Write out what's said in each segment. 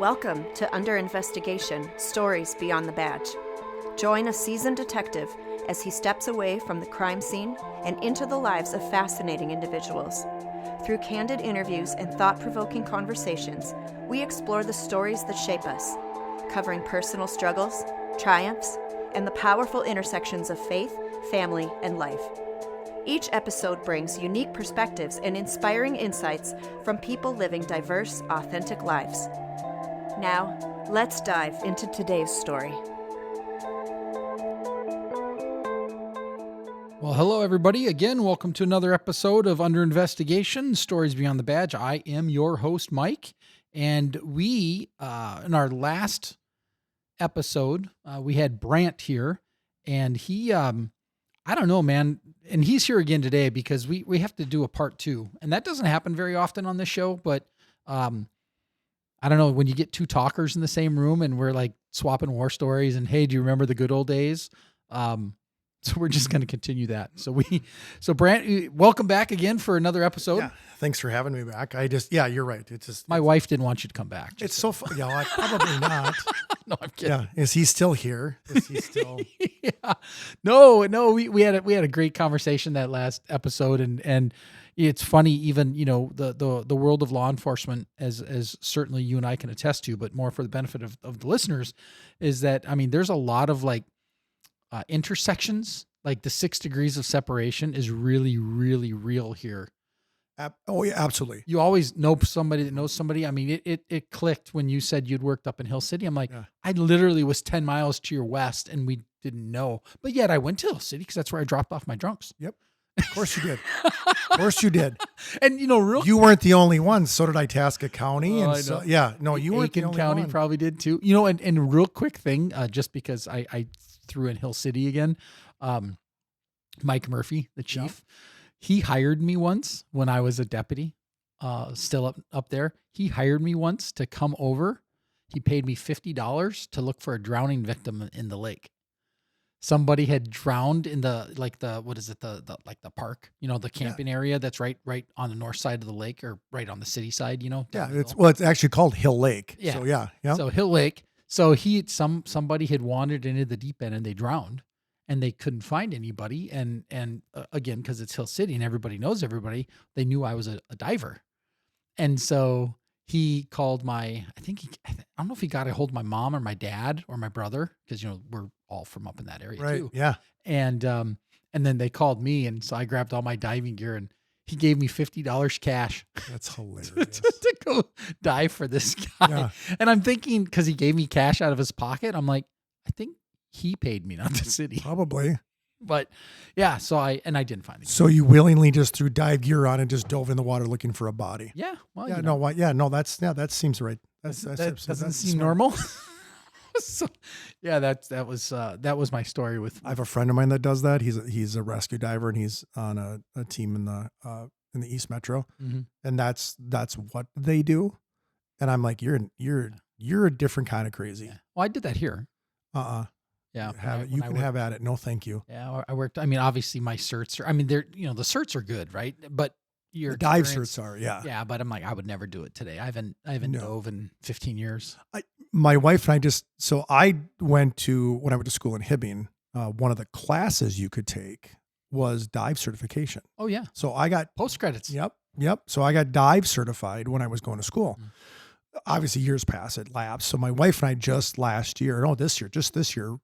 Welcome to Under Investigation, Stories Beyond the Badge. Join a seasoned detective as he steps away from the crime scene and into the lives of fascinating individuals. Through candid interviews and thought-provoking conversations, we explore the stories that shape us, covering personal struggles, triumphs, and the powerful intersections of faith, family, and life. Each episode brings unique perspectives and inspiring insights from people living diverse, authentic lives. Now, let's dive into today's story. Well, hello, everybody. Again, welcome to another episode of Under Investigation, Stories Beyond the Badge. I am your host, Mike, and we, in our last episode, we had Brant here, and he, I don't know, man, and he's here again today because we have to do a part two, and that doesn't happen very often on this show, but I don't know, when you get two talkers in the same room and we're like swapping war stories and, hey, do you remember the good old days? So we're just going to continue that. So Brant, welcome back again for another episode. Yeah, thanks for having me back. You're right. It's just my wife didn't want you to come back. It's so fun. Yeah, well, probably not. No, I'm kidding. Yeah, is he still here? Is he still? Yeah, no. We had a great conversation that last episode, and it's funny. Even the world of law enforcement, as certainly you and I can attest to, but more for the benefit of the listeners, is that there's a lot of intersections. Like the 6 degrees of separation is really, really real here. Oh yeah, absolutely. You always know somebody that knows somebody. It clicked when you said you'd worked up in Hill City. I'm like, yeah. I literally was 10 miles to your west and we didn't know. But yet I went to Hill City because that's where I dropped off my drunks. Yep. Of course you did. Of course you did. And you weren't the only one. So did Itasca County. Oh, and so, yeah, no, you weren't the only County one. Probably did too. And a real quick thing, just because I threw in Hill City again, Mike Murphy, the chief, he hired me once when I was a deputy, still up there. He hired me once to come over. He paid me $50 to look for a drowning victim in the lake. Somebody had drowned in the park, the camping area that's right on the north side of the lake, or right on the city side, Yeah, it's actually called Hill Lake. Yeah. So yeah. So Hill Lake. So somebody had wandered into the deep end and they drowned and they couldn't find anybody. And again, because it's Hill City and everybody knows everybody, they knew I was a diver. And so he called I don't know if he got a hold of my mom or my dad or my brother, because, we're all from up in that area too. Yeah. And then they called me. And so I grabbed all my diving gear and he gave me $50 cash. That's hilarious. to go dive for this guy. Yeah. And I'm thinking, because he gave me cash out of his pocket, I'm like, I think he paid me, not the city. Probably. But yeah, so I didn't find it. So you willingly just threw dive gear on and just dove in the water looking for a body. Yeah. Well, that seems right. That doesn't seem normal. So yeah, that was my story with. I have a friend of mine that does that. He's a rescue diver and he's on a team in the East Metro, and that's what they do. And I'm like, you're a different kind of crazy. Yeah. Well, I did that here. Yeah, you can have at it. No, thank you. Yeah, I worked. Obviously my certs are. They're the certs are good, right? But the dive certs are, yeah. Yeah, but I'm like, I would never do it today. I haven't dove in 15 years. My wife and I when I went to school in Hibbing, one of the classes you could take was dive certification. Oh yeah. So I got post credits. Yep. So I got dive certified when I was going to school. Obviously years passed, it lapsed. So my wife and I just this year,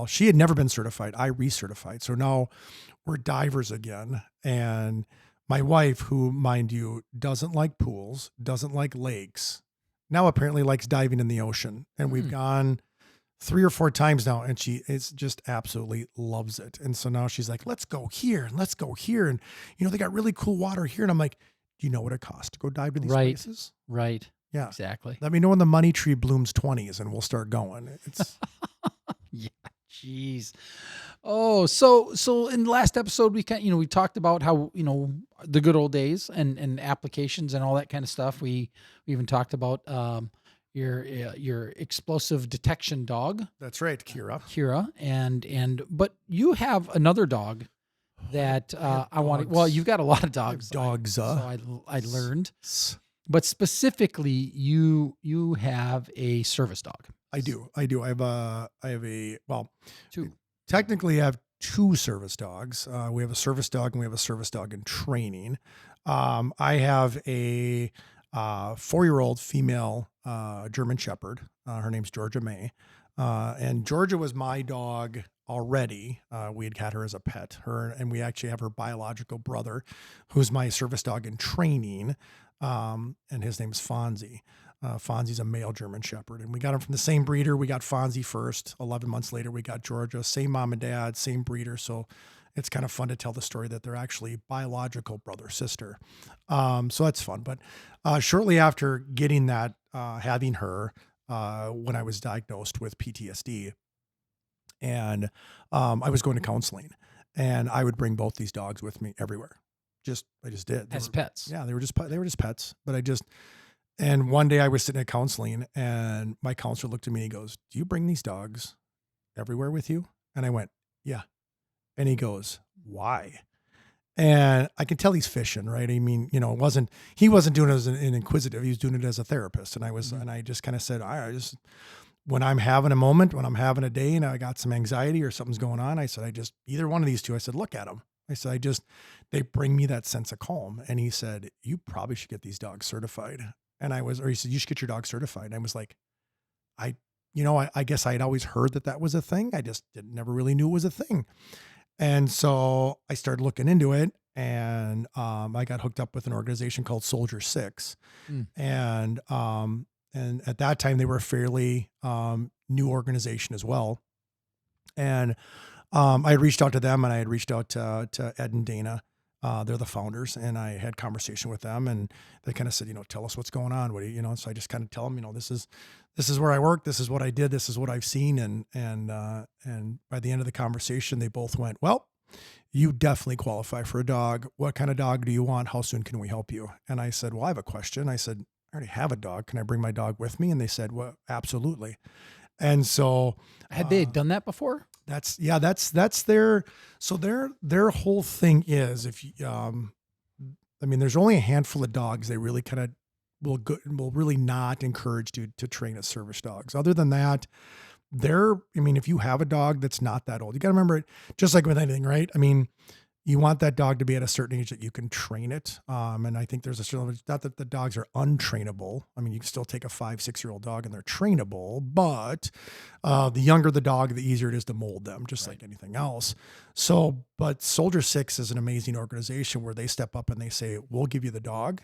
she had never been certified. I recertified. So now we're divers again. And my wife, who, mind you, doesn't like pools, doesn't like lakes, now apparently likes diving in the ocean. And we've gone 3 or 4 times now, and she is just absolutely loves it. And so now she's like, let's go here and let's go here. And, they got really cool water here. And I'm like, do you know what it costs to go dive to these places? Right. Yeah. Exactly. Let me know when the money tree blooms 20s and we'll start going. It's yeah. Jeez. Oh, so in the last episode, we talked about how, the good old days and applications and all that kind of stuff. We even talked about, your explosive detection dog. That's right. Kira. But you have another dog that, I want to, well, you've got a lot of dogs. Dogs. So I learned, But specifically, you have a service dog. I do. Well, Two. technically I have two service dogs. We have a service dog and we have a service dog in training. I have a 4-year-old female German Shepherd. Her name's Georgia May. And Georgia was my dog already. We had her as a pet. And we actually have her biological brother, who's my service dog in training. And his name's Fonzie. Fonzie's a male German Shepherd, and we got him from the same breeder. We got Fonzie first. 11 months later, we got Georgia. Same mom and dad, same breeder. So it's kind of fun to tell the story that they're actually biological brother sister. So that's fun. But shortly after getting that, having her, when I was diagnosed with PTSD, and I was going to counseling, and I would bring both these dogs with me everywhere. I just did. As pets. Yeah, they were just pets. But and one day I was sitting at counseling, and my counselor looked at me and he goes, "Do you bring these dogs everywhere with you?" And I went, "Yeah." And he goes, "Why?" And I could tell he's fishing, right? I mean, he wasn't doing it as an inquisitive. He was doing it as a therapist. And I just kind of said, when I'm having a moment, when I'm having a day and I got some anxiety or something's going on, I said, either one of these two, I said, look at them. I said, they bring me that sense of calm. And he said, "You probably should get these dogs certified." And he said, "You should get your dog certified." And I was like, I guess I had always heard that was a thing. I just never really knew it was a thing. And so I started looking into it, and I got hooked up with an organization called Soldier 6. And at that time they were a fairly new organization as well. And I had reached out to them, and I had reached out to Ed and Dana. They're the founders, and I had conversation with them, and they kind of said, tell us what's going on. What do you, so I just kind of tell them, this is where I work. This is what I did. This is what I've seen. And by the end of the conversation, they both went, "Well, you definitely qualify for a dog. What kind of dog do you want? How soon can we help you?" And I said, "Well, I have a question." I said, "I already have a dog. Can I bring my dog with me?" And they said, "Well, absolutely." And so had they done that before? That's their whole thing is, if you, there's only a handful of dogs they really kind of will really not encourage to train as service dogs. Other than that, if you have a dog that's not that old, you got to remember it, just like with anything, right? You want that dog to be at a certain age that you can train it. And I think there's not that the dogs are untrainable. You can still take a 5-6-year-old dog and they're trainable, but the younger the dog, the easier it is to mold them, just like anything else. So, but Soldier 6 is an amazing organization where they step up and they say, "We'll give you the dog.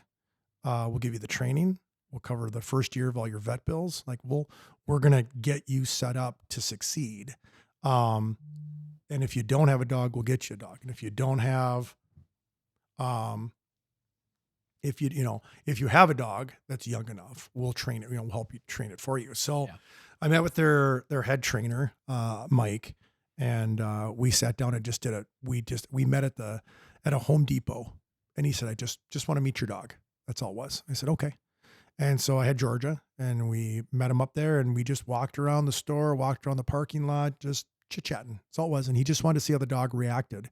We'll give you the training. We'll cover the first year of all your vet bills. We're going to get you set up to succeed. And if you don't have a dog, we'll get you a dog. And if you don't have, if you have a dog that's young enough, we'll train it. We'll help you train it for you." So I met with their head trainer, Mike, and we sat down and we met at a Home Depot, and he said, "I just want to meet your dog." That's all it was. I said, "Okay." And so I had Georgia, and we met him up there, and we just walked around the store, walked around the parking lot, just chit-chatting. That's all it was. And he just wanted to see how the dog reacted.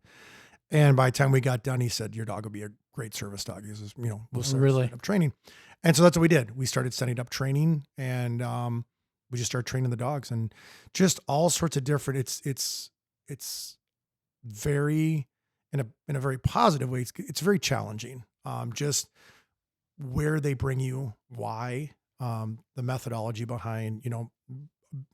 And by the time we got done, he said, "Your dog will be a great service dog." He says, "We'll start setting up training." And so that's what we did. We started setting up training, and we just started training the dogs, and just all sorts of different, it's very, in a very positive way. It's very challenging. Just where they bring you, why, the methodology behind,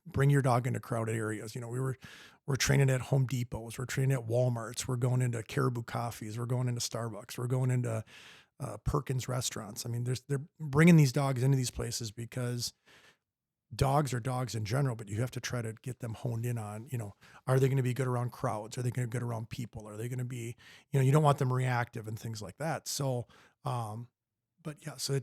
bring your dog into crowded areas. We're training at Home Depots. We're training at Walmarts. We're going into Caribou Coffees. We're going into Starbucks. We're going into Perkins restaurants. They're bringing these dogs into these places because dogs are dogs in general, but you have to try to get them honed in on, are they going to be good around crowds? Are they going to be good around people? Are they going to be, you don't want them reactive and things like that. So, but yeah, so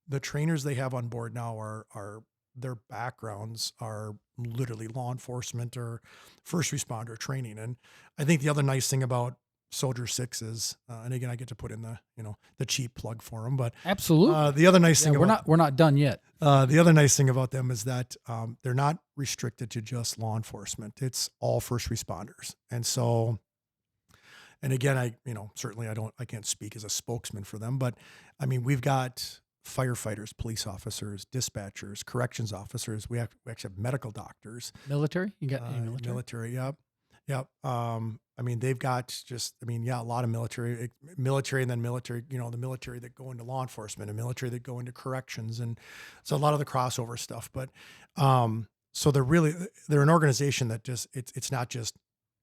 the trainers they have on board now are their backgrounds are literally law enforcement or first responder training. And I think the other nice thing about Soldier 6 is, and again, I get to put in the cheap plug for them, but absolutely. The other nice thing, we're not done yet. The other nice thing about them is that they're not restricted to just law enforcement. It's all first responders. And so and again, certainly I can't speak as a spokesman for them, but I mean, we've got firefighters, police officers, dispatchers, corrections officers. We actually have medical doctors. Military? You got any military? Military, yep. Yep. I mean, they've got a lot of military, and then military, the military that go into law enforcement and military that go into corrections. And so a lot of the crossover stuff, but, so they're an organization that it's not just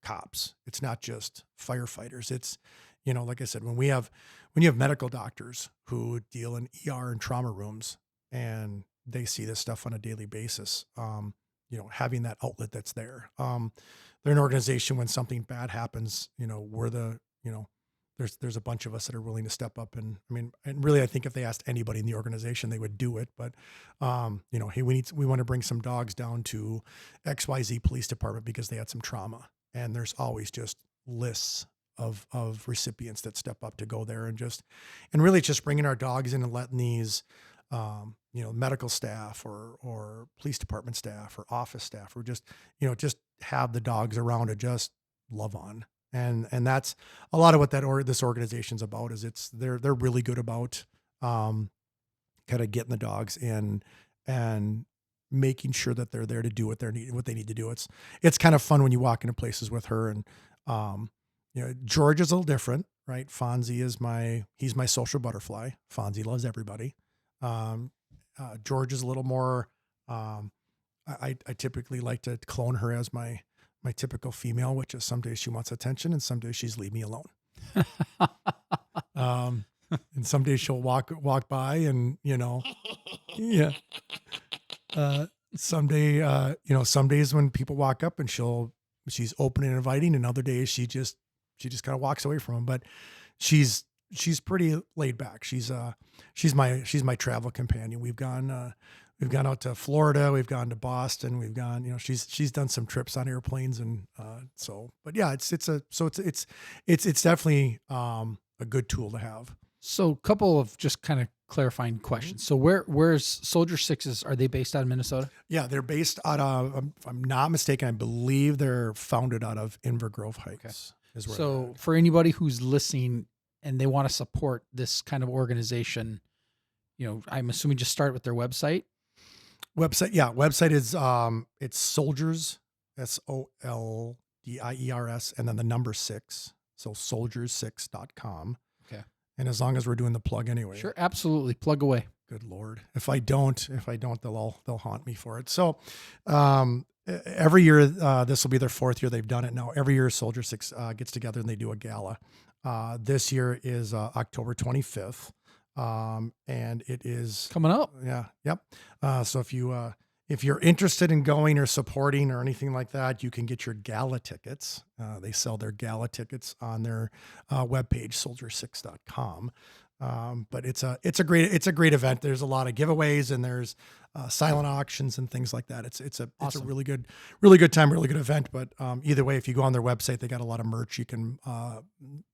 cops. It's not just firefighters. It's, like I said, when you have medical doctors who deal in ER and trauma rooms and they see this stuff on a daily basis, having that outlet that's there. They're an organization when something bad happens, there's a bunch of us that are willing to step up. And really, I think if they asked anybody in the organization, they would do it. But, hey, we want to bring some dogs down to XYZ police department because they had some trauma. And there's always just lists of recipients that step up to go there and really just bringing our dogs in and letting these, medical staff or police department staff or office staff or just have the dogs around to just love on. And that's a lot of what this organization's about is they're really good about, kind of getting the dogs in and making sure that they're there to do what they need to do. It's kind of fun when you walk into places with her and, George is a little different, right? Fonzie he's my social butterfly. Fonzie loves everybody. George is a little more, I typically like to clone her as my typical female, which is some days she wants attention and some days she's leave me alone. And some days she'll walk by and, yeah. Some days when people walk up and she's open and inviting, and other days she just kind of walks away from them, but she's pretty laid back. She's my travel companion. We've gone out to Florida. We've gone to Boston. We've gone, she's done some trips on airplanes. And, but yeah, it's definitely, a good tool to have. So a couple of just kind of clarifying questions. So where's Soldier Sixes? Are they based out of Minnesota? Yeah, they're based out of, if I'm not mistaken, I believe they're founded out of Inver Grove Heights. Okay. So for anybody who's listening and they want to support this kind of organization, I'm assuming just start with their website. Website is, it's Soldiers, SOLDIERS, and then the number 6. So soldiers6.com. Okay. And as long as we're doing the plug anyway. Sure. Absolutely. Plug away. Good Lord. If I don't, they'll haunt me for it. So, every year, this will be their 4th year they've done it now. Every year Soldier 6 gets together and they do a gala. This year is October 25th. And it is coming up. Yeah. Yep. So if you're interested in going or supporting or anything like that, you can get your gala tickets. They sell their gala tickets on their webpage, soldier6.com. But it's a great event. There's a lot of giveaways and there's silent auctions and things like that. It's a really good time, really good event. But either way, if you go on their website, they got a lot of merch you can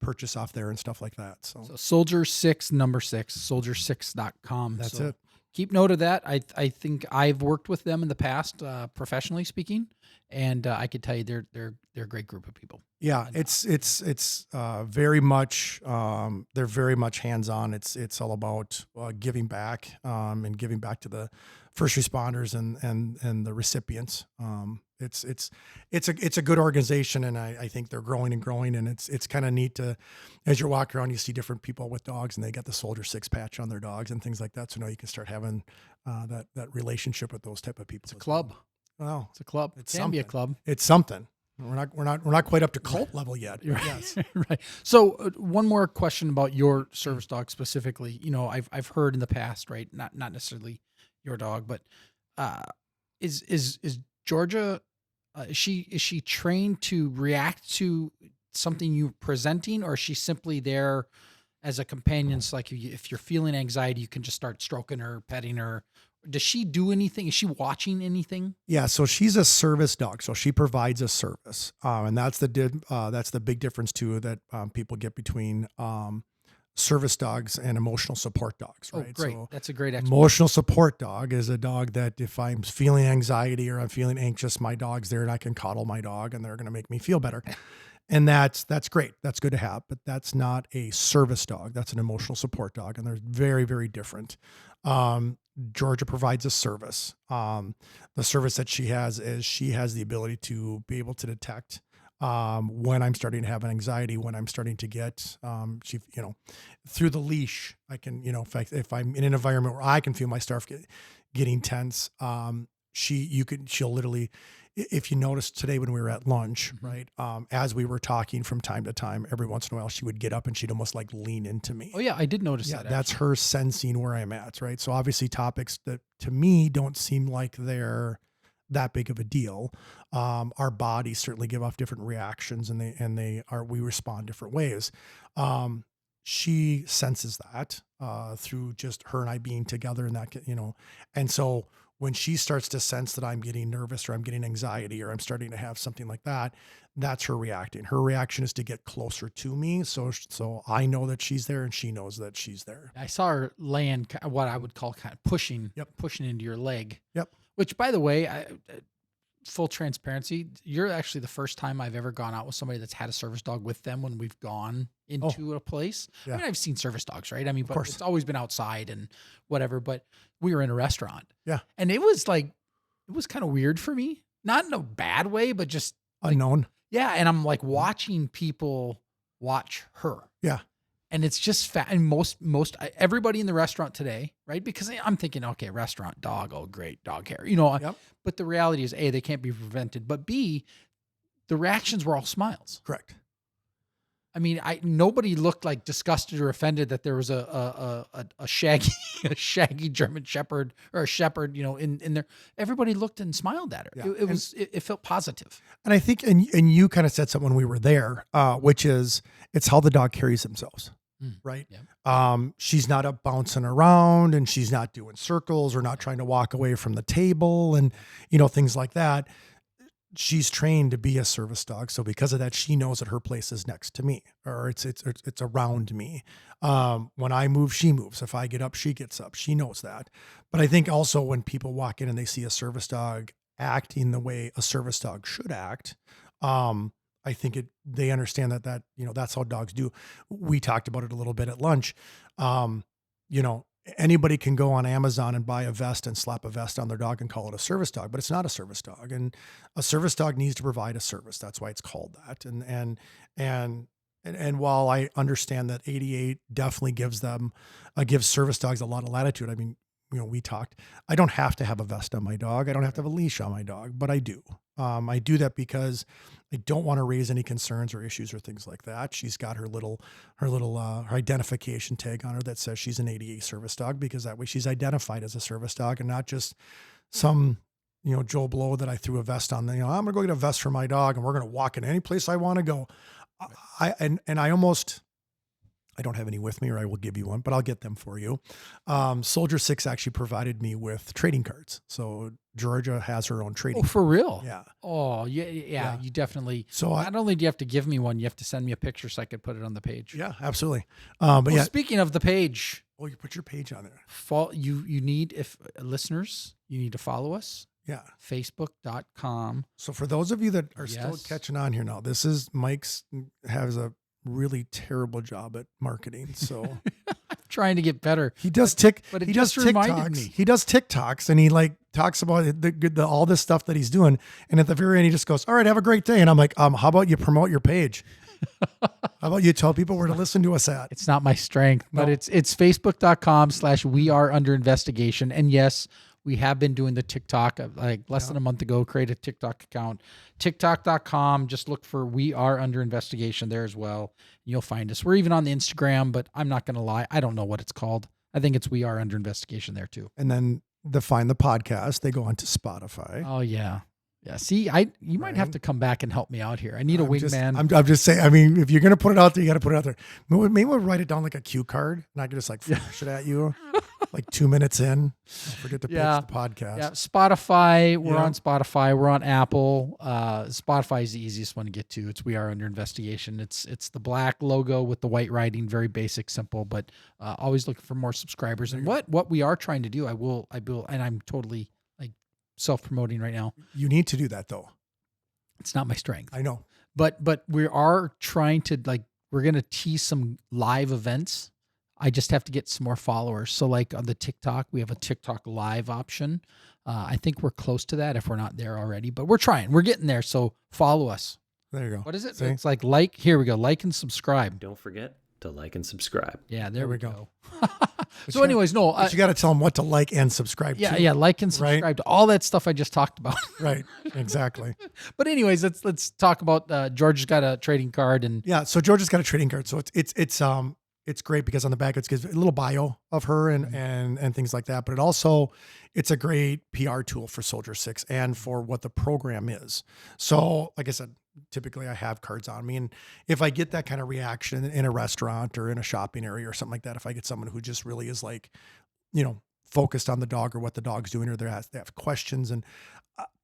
purchase off there and stuff like that. So Soldier 6, number 6, soldier6.com. That's it. Keep note of that. I think I've worked with them in the past, professionally speaking, and I could tell you they're a great group of people. Yeah, it's very much they're very much hands-on. It's all about giving back and giving back to the first responders and the recipients. It's a good organization, and I think they're growing, and it's kind of neat to, as you're walking around, you see different people with dogs, and they got the Soldier 6 patch on their dogs and things like that. So now you can start having that relationship with those type of people. It's a club. Well, it's a club. It can be a club. It's something. We're not quite up to cult level yet. Yes. Right. So one more question about your service dog specifically. I've heard in the past, right? Not necessarily your dog, but is Georgia? Is she trained to react to something you're presenting, or is she simply there as a companion? So like if you're feeling anxiety, you can just start stroking her, petting her. Does she do anything? Is she watching anything? Yeah, so she's a service dog, so she provides a service, and that's the big difference too that people get between service dogs and emotional support dogs. Right? Oh, great! So that's a great explanation. Emotional support dog is a dog that if I'm feeling anxiety or I'm feeling anxious, my dog's there and I can coddle my dog, and they're going to make me feel better. And that's great. That's good to have, but that's not a service dog. That's an emotional support dog. And they're very, very different. Georgia provides a service. The service that she has is she has the ability to be able to detect when I'm starting to have an anxiety, when I'm starting to get, through the leash, I can, if I'm in an environment where I can feel my stuff getting tense, she'll literally, if you noticed today when we were at lunch, right, as we were talking from time to time, every once in a while, she would get up and she'd almost like lean into me. Oh yeah, I did notice that. That's her sensing where I'm at, right? So obviously topics that to me don't seem like they're that big of a deal. Our bodies certainly give off different reactions, and we respond different ways. She senses that through just her and I being together, and that, and so when she starts to sense that I'm getting nervous or I'm getting anxiety or I'm starting to have something like that, that's her reacting. Her reaction is to get closer to me. So I know that she's there and she knows that she's there. I saw her laying what I would call kind of pushing into your leg. Yep. Which, by the way, full transparency, you're actually the first time I've ever gone out with somebody that's had a service dog with them when we've gone into a place. Yeah. I mean, I've seen service dogs, right? I mean, but it's always been outside and whatever, but we were in a restaurant. Yeah. And it was kind of weird for me, not in a bad way, but just unknown. Yeah. And I'm like watching people watch her. Yeah. And it's just and most everybody in the restaurant today, right? Because I'm thinking, okay, restaurant dog, oh great, dog hair, Yep. But the reality is, A, they can't be prevented, but B, the reactions were all smiles. Correct. I mean, nobody looked like disgusted or offended that there was a shaggy German Shepherd or a Shepherd, in there. Everybody looked and smiled at her. Yeah. It felt positive. And I think, and you kind of said something when we were there, which is it's how the dog carries themselves. Right. Yeah. She's not up bouncing around and she's not doing circles or not trying to walk away from the table and, things like that. She's trained to be a service dog. So because of that, she knows that her place is next to me or it's around me. When I move, she moves. If I get up, she gets up. She knows that. But I think also when people walk in and they see a service dog acting the way a service dog should act, I think they understand that that's how dogs do. We talked about it a little bit at lunch. Anybody can go on Amazon and buy a vest and slap a vest on their dog and call it a service dog, but it's not a service dog. And a service dog needs to provide a service. That's why it's called that. And while I understand that 88 definitely gives service dogs a lot of latitude. I mean, we talked, I don't have to have a vest on my dog. I don't have to have a leash on my dog, but I do. I do that because I don't want to raise any concerns or issues or things like that. She's got her identification tag on her that says she's an 88 service dog, because that way she's identified as a service dog and not just some, Joe Blow that I threw a vest on. I'm going to go get a vest for my dog and we're going to walk in any place I want to go. I don't have any with me, or I will give you one, but I'll get them for you. Soldier 6 actually provided me with trading cards. So Georgia has her own trading. Oh, for real? Yeah. Oh, yeah. You definitely. So not only do you have to give me one, you have to send me a picture so I could put it on the page. Yeah, absolutely. Speaking of the page. Oh, you put your page on there. You need, if listeners, you need to follow us. Yeah. Facebook.com. So for those of you that are still catching on here now, this is Mike's has a really terrible job at marketing. So I'm trying to get better. He does TikToks. He does TikToks and he talks about all this stuff that he's doing. And at the very end, he just goes, all right, have a great day. And I'm like, how about you promote your page? How about you tell people where to listen to us at? It's not my strength, but it's facebook.com/weareunderinvestigation. And yes, we have been doing the TikTok less than a month ago, create a TikTok account, tiktok.com. Just look for We Are Under Investigation there as well. You'll find us. We're even on the Instagram, but I'm not going to lie. I don't know what it's called. I think it's We Are Under Investigation there too. And then to find the podcast, they go onto Spotify. Oh yeah. Yeah. See, you might have to come back and help me out here. I need a wingman. I'm just saying, I mean, if you're going to put it out there, you got to put it out there. Maybe we'll write it down like a cue card and I can just flash it at you. 2 minutes in. Don't forget to pitch the podcast. Yeah. Spotify. We're on Spotify. We're on Apple. Spotify is the easiest one to get to. It's We Are Under Investigation. It's the black logo with the white writing. Very basic, simple, but always looking for more subscribers. And what we are trying to do, I will, and I'm totally self-promoting right now. You need to do that though. It's not my strength. I know. But we are trying to we're going to tease some live events. I just have to get some more followers. So like on the TikTok, we have a TikTok live option. I think we're close to that if we're not there already, but we're trying. We're getting there. So follow us. There you go. What is it? See? It's here we go. Like and subscribe. Don't forget to like and subscribe. Yeah, there we go. But So anyways, but you got to tell them what to like and subscribe to. Yeah, like and subscribe Right? to all that stuff I just talked about. Right. Exactly. But anyways, let's talk about George's got a trading card and Yeah. So Georgia's got a trading card. So it's great because on the back it gives a little bio of her and things like that. But it's a great PR tool for Soldier 6 and for what the program is. So like I said, typically I have cards on me. And if I get that kind of reaction in a restaurant or in a shopping area or something like that, if I get someone who just really is focused on the dog or what the dog's doing, or they have questions, and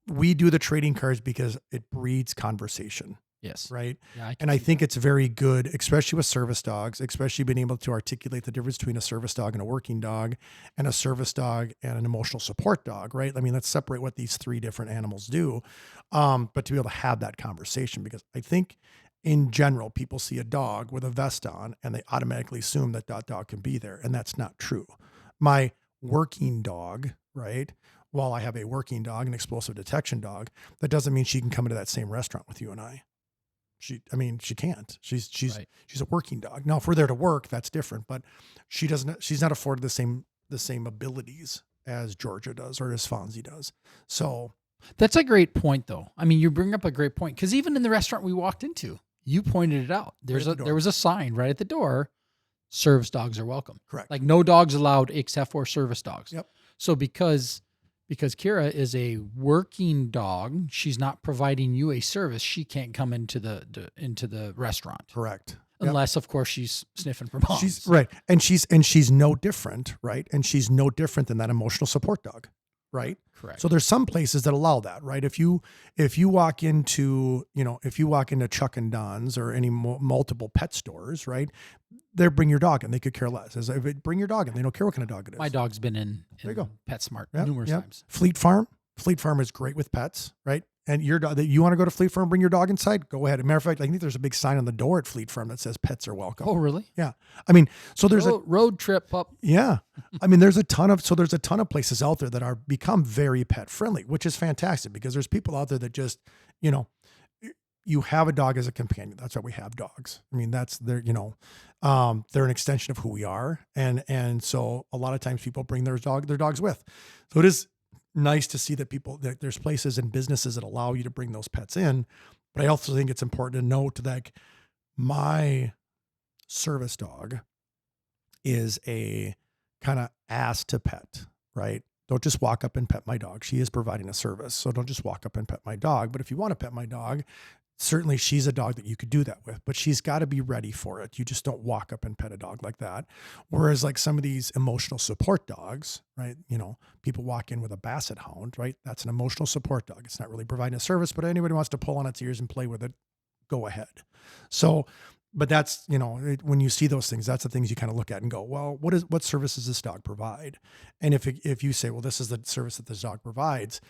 we do the trading cards because it breeds conversation. yes. Right. Yeah, And I think it's very good, especially with service dogs, especially being able to articulate the difference between a service dog and a working dog, and a service dog and an emotional support dog, right? I mean, let's separate what these three different animals do. But to be able to have that conversation, because I think in general, people see a dog with a vest on and they automatically assume that dog can be there. And that's not true. My working dog, right? While I have a working dog, an explosive detection dog, that doesn't mean she can come into that same restaurant with you and I. She can't. She's Right. she's a working dog. Now, if we're there to work, that's different. But she's not afforded the same abilities as Georgia does or as Fonzie does. So That's a great point, though. I mean, you bring up a great point, because even in the restaurant we walked into, you pointed it out. Right at the door. There was a sign right at the door: service dogs are welcome. correct. Like no dogs allowed except for service dogs. Yep. So because Kira is a working dog, she's not providing you a service. She can't come into the restaurant Correct. Yep. unless, of course, she's sniffing for bombs. She's right. And she's no different, right? And she's no different than that emotional support dog, right? Correct. So there's some places that allow that, right? If you walk into, Chuck and Don's or any multiple pet stores, right? They bring your dog in. They could care less. Bring your dog in. They don't care what kind of dog it is. My dog's been in There you go. PetSmart Yep, numerous yep. times. Fleet Farm is great with pets, right? And your dog, you want to go to Fleet Farm, bring your dog inside, go ahead. As a matter of fact, I think there's a big sign on the door at Fleet Farm that says pets are welcome. Oh, really? Yeah. I mean, so there's road trip pup. yeah. I mean, there's a ton of places out there that are become very pet friendly, which is fantastic because there's people out there that just, you have a dog as a companion. That's why we have dogs. I mean, they're an extension of who we are. And so a lot of times people bring their dogs with. So it is nice to see that there's places and businesses that allow you to bring those pets in. But I also think it's important to note that my service dog is a kind of ass to pet, right? Don't just walk up and pet my dog. She is providing a service. So don't just walk up and pet my dog. But if you want to pet my dog, certainly she's a dog that you could do that with, but she's got to be ready for it. You just don't walk up and pet a dog like that. Whereas like some of these emotional support dogs, right? People walk in with a basset hound, right? That's an emotional support dog. It's not really providing a service, but anybody wants to pull on its ears and play with it, go ahead. So, but that's, when you see those things, that's the things you kind of look at and go, well, what service does this dog provide? And if you say, well, this is the service that this dog provides,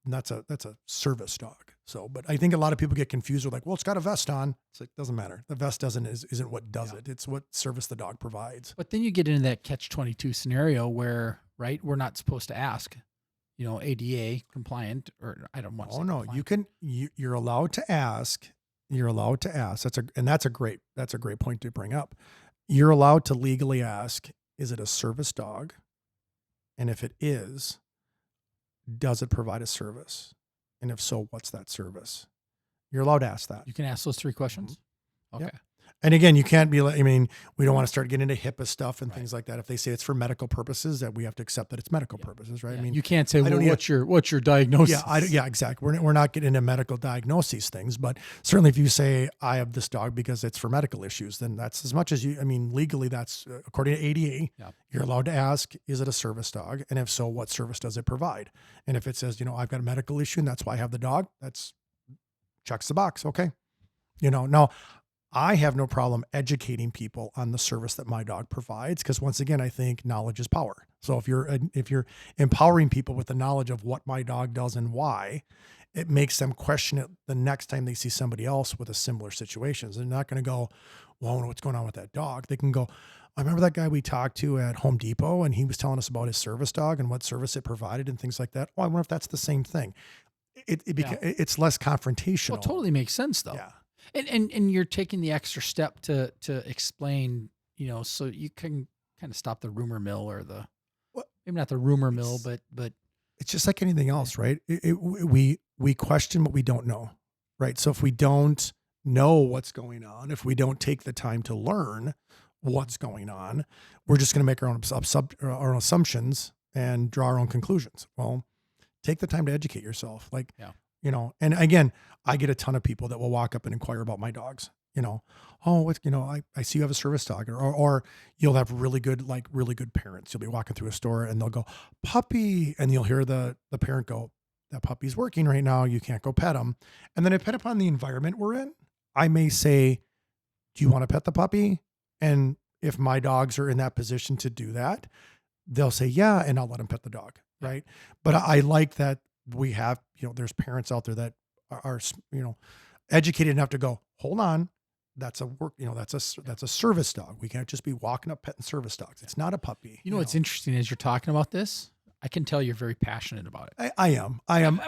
that's a service dog. So, but I think a lot of people get confused with like, well, it's got a vest on. It's like, doesn't matter. The vest isn't what does it. It's what service the dog provides. But then you get into that catch-22 scenario where, right, we're not supposed to ask, ADA compliant, or I don't want to say no, compliant. you're allowed to ask. You're allowed to ask. That's a great point to bring up. You're allowed to legally ask, is it a service dog? And if it is, does it provide a service? And if so, what's that service? You're allowed to ask that. You can ask those three questions. Mm-hmm. Okay. Yep. And again, you can't be like, we don't want to start getting into HIPAA stuff and things like that. If they say it's for medical purposes, that we have to accept that it's medical purposes, right? Yeah. I mean, You can't say, well, don't what's your diagnosis? Yeah, exactly. We're not getting into medical diagnoses things, but certainly if you say I have this dog because it's for medical issues, then that's as much as legally that's according to ADA, you're allowed to ask, is it a service dog? And if so, what service does it provide? And if it says, I've got a medical issue and that's why I have the dog, that's checks the box. Okay. Now I have no problem educating people on the service that my dog provides. Cause once again, I think knowledge is power. So if you're empowering people with the knowledge of what my dog does and why, it makes them question it the next time they see somebody else with a similar situation. They're not going to go, well, I wonder what's going on with that dog. They can go, I remember that guy we talked to at Home Depot, and he was telling us about his service dog and what service it provided and things like that. Oh, I wonder if that's the same thing. It's less confrontational. Well, it totally makes sense though. Yeah. And you're taking the extra step to explain, so you can kind of stop the rumor mill or maybe not the rumor mill, but it's just like anything else, right? We question what we don't know, right? So if we don't know what's going on, if we don't take the time to learn what's going on, we're just going to make our own assumptions and draw our own conclusions. Well, take the time to educate yourself. And again, I get a ton of people that will walk up and inquire about my dogs. I see you have a service dog, or you'll have really good parents. You'll be walking through a store and they'll go, puppy. And you'll hear the parent go, that puppy's working right now. You can't go pet him. And then depending upon the environment we're in, I may say, do you want to pet the puppy? And if my dogs are in that position to do that, they'll say, yeah. And I'll let them pet the dog. Right. But I like that we have, there's parents out there that are educated enough to go, hold on. That's a service dog. We can't just be walking up petting service dogs. It's not a puppy. What's interesting as you're talking about this, I can tell you're very passionate about it. I am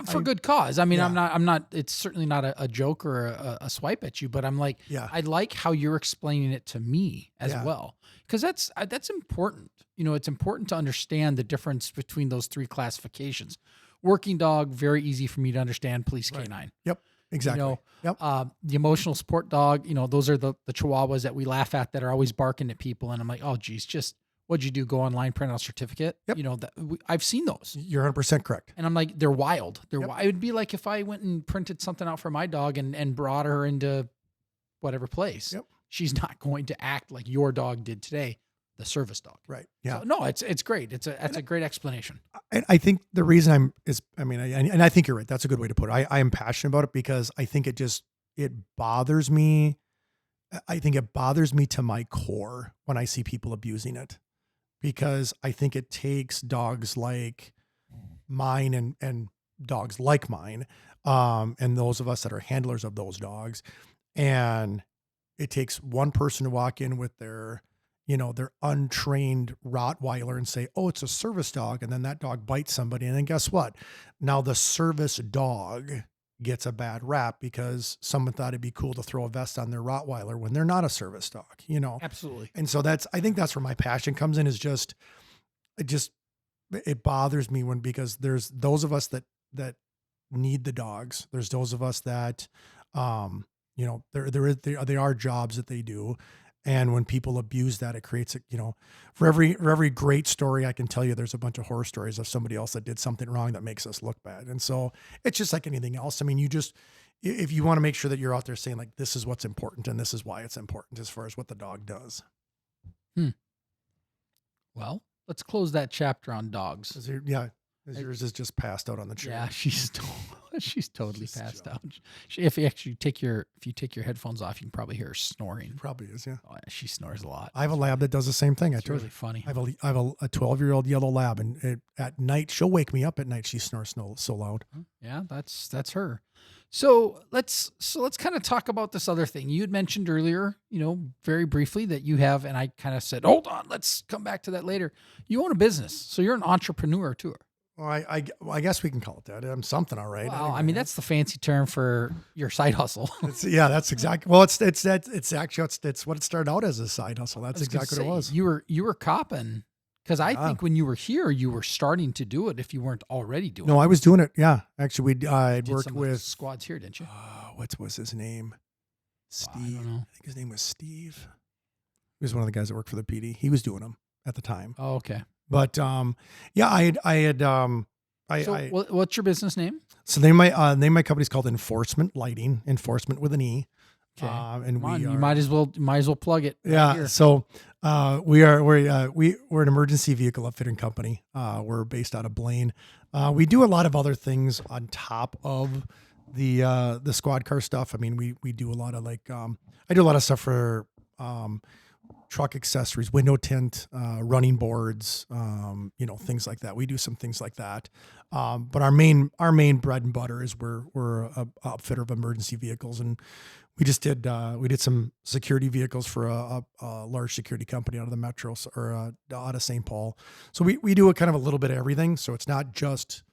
for good cause. I mean, yeah. I'm not, it's certainly not a joke or a swipe at you, but I'm like, I like how you're explaining it to me as well. Cause that's important. It's important to understand the difference between those three classifications. Working dog, very easy for me to understand. Police canine. Yep. Exactly. The emotional support dog, those are the Chihuahuas that we laugh at that are always barking at people. And I'm like, oh geez, just what'd you do? Go online, print out a certificate. Yep. I've seen those. You're 100% correct. And I'm like, they're wild. It would be like if I went and printed something out for my dog and brought her into whatever place. Yep. She's not going to act like your dog did today, the service dog. Right. Yeah. So, no, it's great. That's a great explanation. I think the reason I think you're right. That's a good way to put it. I am passionate about it because I think it bothers me. I think it bothers me to my core when I see people abusing it, because I think it takes dogs like mine and dogs like mine, and those of us that are handlers of those dogs, and it takes one person to walk in with their untrained Rottweiler and say, oh, it's a service dog. And then that dog bites somebody. And then guess what? Now the service dog gets a bad rap because someone thought it'd be cool to throw a vest on their Rottweiler when they're not a service dog, Absolutely. And so I think that's where my passion comes in, is it bothers me because there's those of us that need the dogs. There's those of us that, there are jobs that they do. And when people abuse that, it creates for every great story I can tell you, there's a bunch of horror stories of somebody else that did something wrong that makes us look bad. And so it's just like anything else. I mean, if you want to make sure that you're out there saying like, this is what's important and this is why it's important as far as what the dog does. Well, let's close that chapter on dogs. Yours is just passed out on the chair. Yeah, she's totally passed out. If you take your headphones off, you can probably hear her snoring. Probably is, yeah. Oh, yeah, she snores a lot. I have a lab that does the same thing. It's really funny. I have a 12-year-old yellow lab, and at night she'll wake me up at night. She snores so loud. Yeah, that's her. So let's kind of talk about this other thing. You had mentioned earlier, very briefly, that you have, and I kind of said, hold on, let's come back to that later. You own a business, so you're an entrepreneur too. Well, I guess we can call it that. I'm something, all right. Well, I mean, that's the fancy term for your side hustle. That's exactly. Well, it's what it started out as, a side hustle. That's exactly what it was. You were copping, because I think when you were here, you were starting to do it if you weren't already doing it. No, I was doing it. Yeah, actually, I'd worked with squads here, didn't you? What was his name? Steve. I don't know. I think his name was Steve. He was one of the guys that worked for the PD. He was doing them at the time. Oh, okay. But what's your business name? So the name of my company's called Enforcement Lighting, enforcement with an E. Okay. And you might as well plug it. Yeah. Right, so we're an emergency vehicle upfitting company. We're based out of Blaine. We do a lot of other things on top of the squad car stuff. I mean, we do a lot of I do a lot of stuff for truck accessories, window tint, running boards, things like that. We do some things like that. But our main bread and butter is we're a outfitter of emergency vehicles, and we just did some security vehicles for a large security company out of the metro or out of St. Paul. So we do a kind of a little bit of everything. So it's not just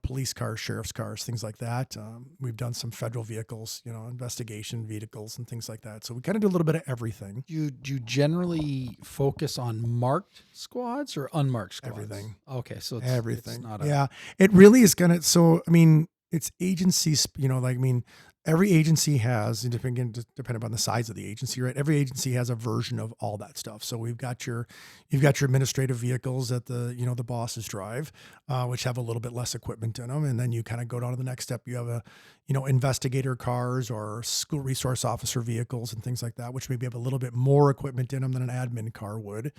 police cars, sheriff's cars, things like that. We've done some federal vehicles, investigation vehicles and things like that. So we kind of do a little bit of everything. Do you generally focus on marked squads or unmarked squads? Everything. Okay, so it's everything. It's not it really is gonna. So I mean, it's agencies. Every agency has, depending upon the size of the agency, right? Every agency has a version of all that stuff. So you've got your administrative vehicles that the bosses drive, which have a little bit less equipment in them. And then you kind of go down to the next step. You have investigator cars or school resource officer vehicles and things like that, which maybe have a little bit more equipment in them than an admin car would.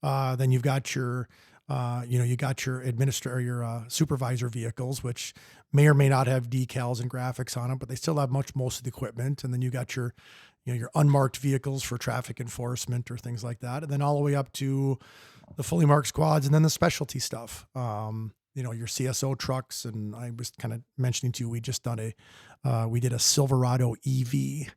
Then you've got your your supervisor vehicles, which may or may not have decals and graphics on them, but they still have most of the equipment. And then you got your unmarked vehicles for traffic enforcement or things like that. And then all the way up to the fully marked squads and then the specialty stuff. Your CSO trucks. And I was kind of mentioning to you, we did a Silverado EV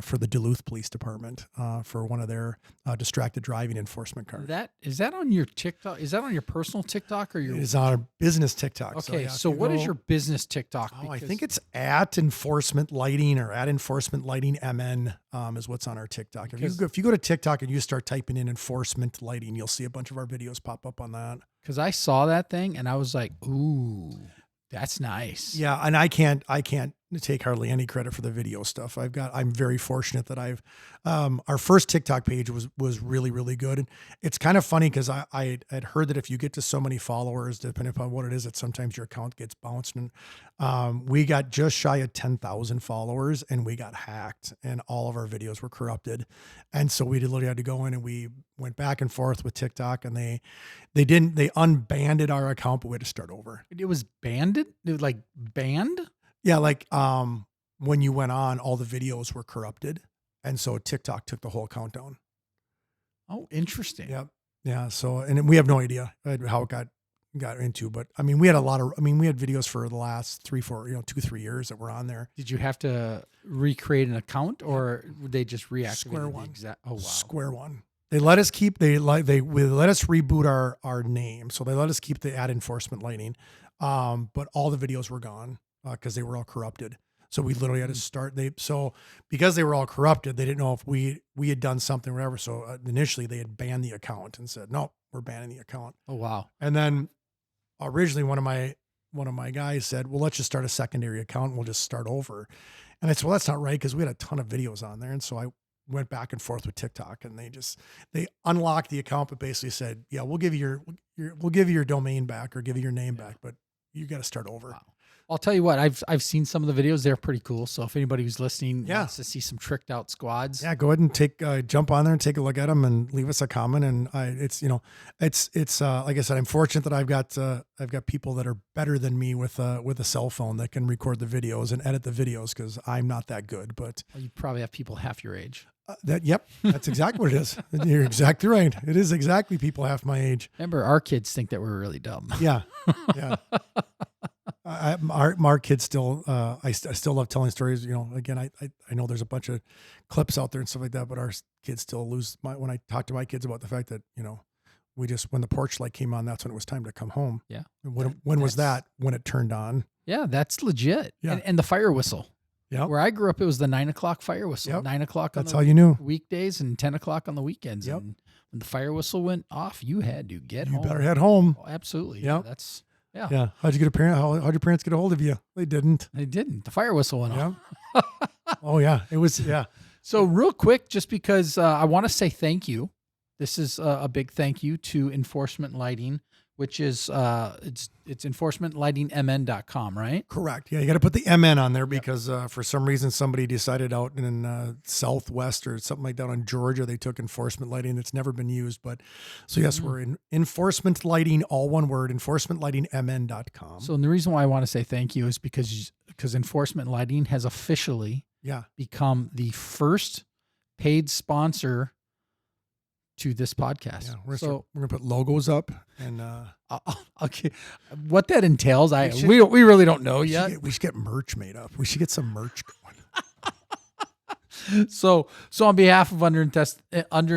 for the Duluth Police Department for one of their distracted driving enforcement cars. Is that on your TikTok? Is that on your personal TikTok or your? It is on our business TikTok. Okay, so what is your business TikTok? I think it's at Enforcement Lighting or at Enforcement Lighting MN is what's on our TikTok. If you go to TikTok and you start typing in Enforcement Lighting, you'll see a bunch of our videos pop up on that. Because I saw that thing and I was like, ooh, that's nice. Yeah, and I can't take hardly any credit for the video stuff. I'm very fortunate that our first TikTok page was really, really good. And it's kind of funny because I had heard that if you get to so many followers, depending upon what it is, that sometimes your account gets bounced. And we got just shy of 10,000 followers and we got hacked and all of our videos were corrupted. And so we literally had to go in and we went back and forth with TikTok and they unbanned our account, but we had to start over. It was banned? It was like banned? Yeah, when you went on, all the videos were corrupted, and so TikTok took the whole account down. Oh, interesting. Yep. Yeah. So, and we have no idea how it got into, but I mean, we had videos for the last 2-3 years that were on there. Did you have to recreate an account, or would they just reactivate Square one? Oh wow. Square one. They let us keep. They let us reboot our name, so they let us keep the ad Enforcement Lighting, but all the videos were gone. Because they were all corrupted. So we literally had to start. Because they were all corrupted, they didn't know if we had done something or whatever. So initially they had banned the account and said, no, we're banning the account. Oh, wow. And then originally one of my guys said, well, let's just start a secondary account and we'll just start over. And I said, well, that's not right. Cause we had a ton of videos on there. And so I went back and forth with TikTok and they unlocked the account, but basically said, yeah, we'll give you your domain back or give you your name back, but you got to start over. Wow. I'll tell you what, I've seen some of the videos. They're pretty cool. So if anybody who's listening wants to see some tricked out squads, go ahead and jump on there and take a look at them and leave us a comment. And it's like I said, I'm fortunate that I've got people that are better than me with a cell phone that can record the videos and edit the videos because I'm not that good. But you probably have people half your age. That's exactly what it is. You're exactly right. It is exactly people half my age. Remember, our kids think that we're really dumb. Yeah. Our kids still, I still love telling stories. Again, I know there's a bunch of clips out there and stuff like that, but our kids still when I talk to my kids about the fact that, when the porch light came on, that's when it was time to come home. Yeah. And when was that? When it turned on. Yeah, that's legit. Yeah. And the fire whistle. Yeah. Where I grew up, it was the 9 o'clock fire whistle. Yep. 9 o'clock on that's how you knew. Weekdays and 10 o'clock on the weekends. Yep. And when the fire whistle went off, you had to get home. You better head home. Oh, absolutely. Yep. Yeah. How'd your parents get a hold of you? They didn't. They didn't. The fire whistle went off. Oh yeah. It was, yeah. So real quick, just because I want to say thank you. This is a big thank you to Enforcement Lighting, which is it's enforcementlightingmn.com, right? Correct. Yeah, you got to put the MN on there because for some reason somebody decided out in Southwest or something like that on Georgia they took Enforcement Lighting. It's never been used, but so yes, we're in Enforcement Lighting, all one word, enforcementlightingmn.com. So and the reason why I want to say thank you is because Enforcement Lighting has officially become the first paid sponsor to this podcast. Yeah, we're So gonna put logos up and okay, what that entails, We we really don't know yet. we should get merch made up. We should get some merch going. So on behalf of Under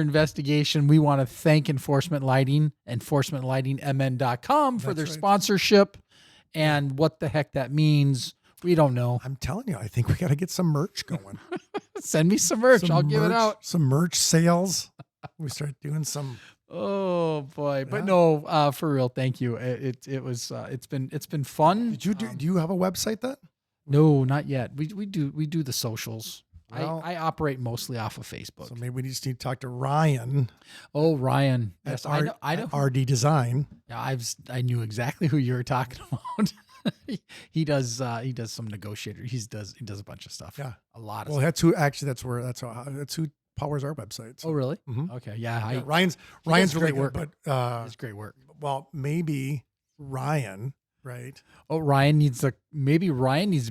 Investigation, we want to thank Enforcement Lighting, enforcementlightingmn.com for their That's right. sponsorship. And what the heck that means, we don't know. I'm telling you, I think we got to get some merch going. Send me some merch. I'll give it out. Some merch sales. We start doing some. Oh boy. But Yeah. no, for real. Thank you. It's been fun. Did you do you have a website then? No, not yet. We do the socials. Well- I operate mostly off of Facebook. So maybe we just need to talk to Ryan Oh, Ryan. Yes, at I know. at RD Design. Yeah, I knew exactly who you were talking about. he does some negotiator. He does a bunch of stuff. Yeah. A lot of Well, stuff. that's who actually. That's who powers our website. So. Oh, really? Mhm. Okay. Yeah. Yeah, Ryan's does really great work. good, but It's great work. well, maybe Ryan, right? Oh, Ryan needs to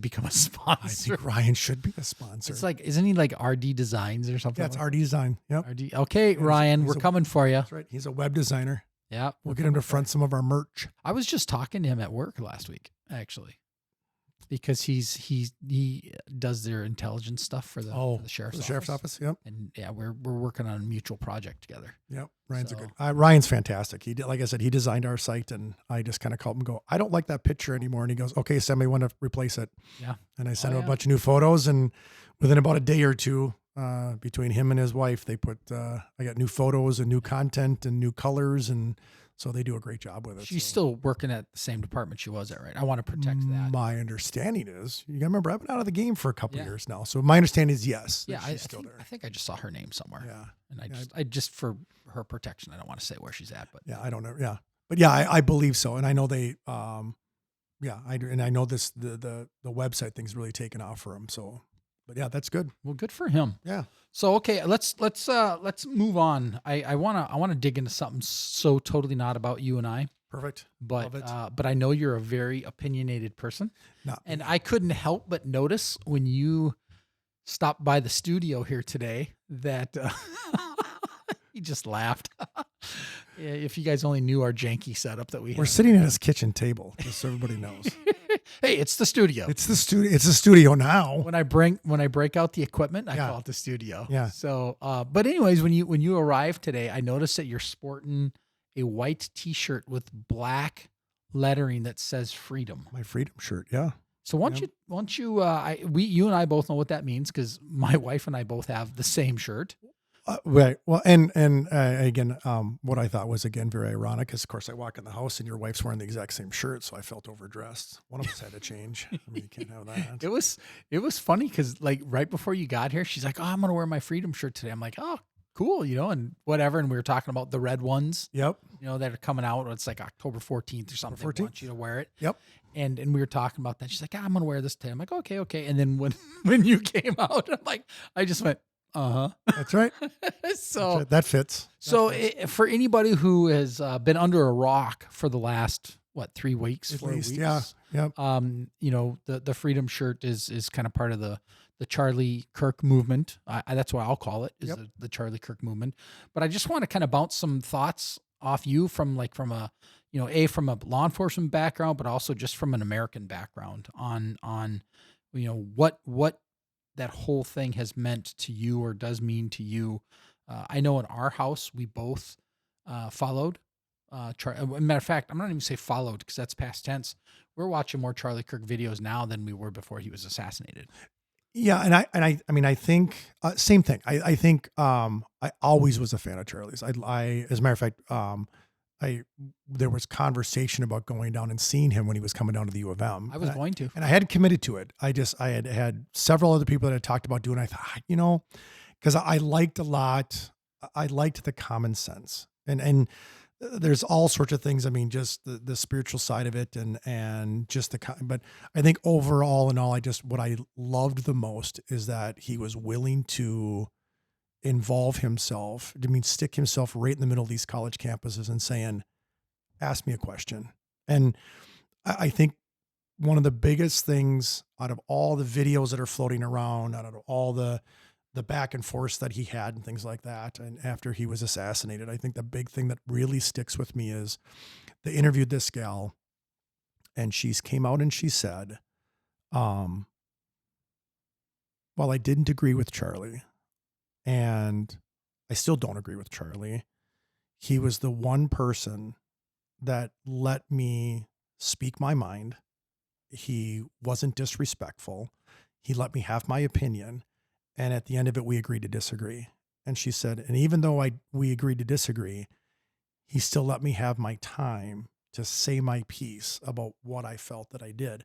become a I sponsor. think Ryan should be a sponsor. It's like, isn't he like RD Designs or something? yeah, it's like RD Design. Yep, RD. Okay, he's- Ryan, he's we're a- coming for you. that's right. He's a web designer. Yeah. We'll get him to front some of our merch. I was just talking to him at work last week, actually, because he does their intelligence stuff for the sheriff's the sheriff's office. Yep, And yeah, we're working on a mutual project together. yep. Ryan's a So- good. Ryan's fantastic. He did, like I said, he designed our site, and I just kind of called him and go, I don't like that picture anymore. And he goes, okay, send me one to replace it. Yeah. And I sent Oh, him yeah. a bunch of new photos, and within about a day or two, between him and his wife, they put I got new photos and new content and new colors, and so they do a great job with it. She's so. still working at the same department she was at, right? I want to protect that. My understanding is, you gotta remember, I've been out of the game for a couple Yeah. years now. So my understanding is yes, that Yeah, I she's still think, there. I think I just saw her name somewhere. Yeah. And Yeah, I just for her protection, I don't want to say where she's at, but Yeah. I don't know. Yeah. But yeah, I believe so. And I know they, yeah, I do. And I know this, the website thing's really taken off for him. So, but yeah, that's good. well, good for him. Yeah. So okay, let's move on. I wanna dig into something so totally not about you and I, Perfect. but Love it. but I know you're a very opinionated person, Not and me. I couldn't help but notice when you stopped by the studio here today that he just laughed. Yeah, if you guys only knew our janky setup that we We're have. sitting at his kitchen table, just so everybody knows. Hey, it's the studio. It's the studio. It's a studio now. When I break out the equipment, I Yeah. call it the studio. Yeah. So, but anyways, when you arrived today, I noticed that you're sporting a white T-shirt with black lettering that says "Freedom." My freedom shirt. Yeah. So you and I both know what that means because my wife and I both have the same shirt. Right. Well, and again, what I thought was again very ironic is, of course, I walk in the house and your wife's wearing the exact same shirt, so I felt overdressed. One of us had to change. I mean, you can't have that. It was funny because like right before you got here, she's like, "Oh, I'm gonna wear my Freedom shirt today." I'm like, "Oh, cool," and whatever. And we were talking about the red ones, Yep. that are coming out. It's like October 14th or something. They 14th. want you to wear it. Yep. And we were talking about that. She's like, I'm gonna wear this today. I'm like, okay. And then when you came out, I'm like, I just went, That's right. So That fits. for anybody who has been under a rock for the last 3 weeks, At 4 least, weeks, yeah. Yep. the Freedom shirt is kind of part of the Charlie Kirk movement. That's what I'll call it, is Yep. the Charlie Kirk movement. But I just want to kind of bounce some thoughts off you from a from a law enforcement background, but also just from an American background on what that whole thing has meant to you or does mean to you. I know in our house we both followed. Matter of fact, I'm not even say followed because that's past tense. We're watching more Charlie Kirk videos now than we were before he was assassinated. Yeah, and I mean, I think same thing. I think I always was a fan of Charlie's. I as a matter of fact, there was conversation about going down and seeing him when he was coming down to the U of M. I was going to. And I hadn't committed to it. I had several other people that had talked about doing it. I thought, because I liked a lot. I liked the common sense and there's all sorts of things. I mean, just the spiritual side of it and just but I think overall and all, what I loved the most is that he was willing to involve himself. Stick himself right in the middle of these college campuses and saying, ask me a question. And I think one of the biggest things out of all the videos that are floating around, out of all the the back and forth that he had and things like that. And after he was assassinated, I think the big thing that really sticks with me is they interviewed this gal, and she came out and she said, while I didn't agree with Charlie, and I still don't agree with Charlie, he was the one person that let me speak my mind. He wasn't disrespectful. He let me have my opinion. And at the end of it, we agreed to disagree. And she said, and even though we agreed to disagree, he still let me have my time to say my piece about what I felt that I did.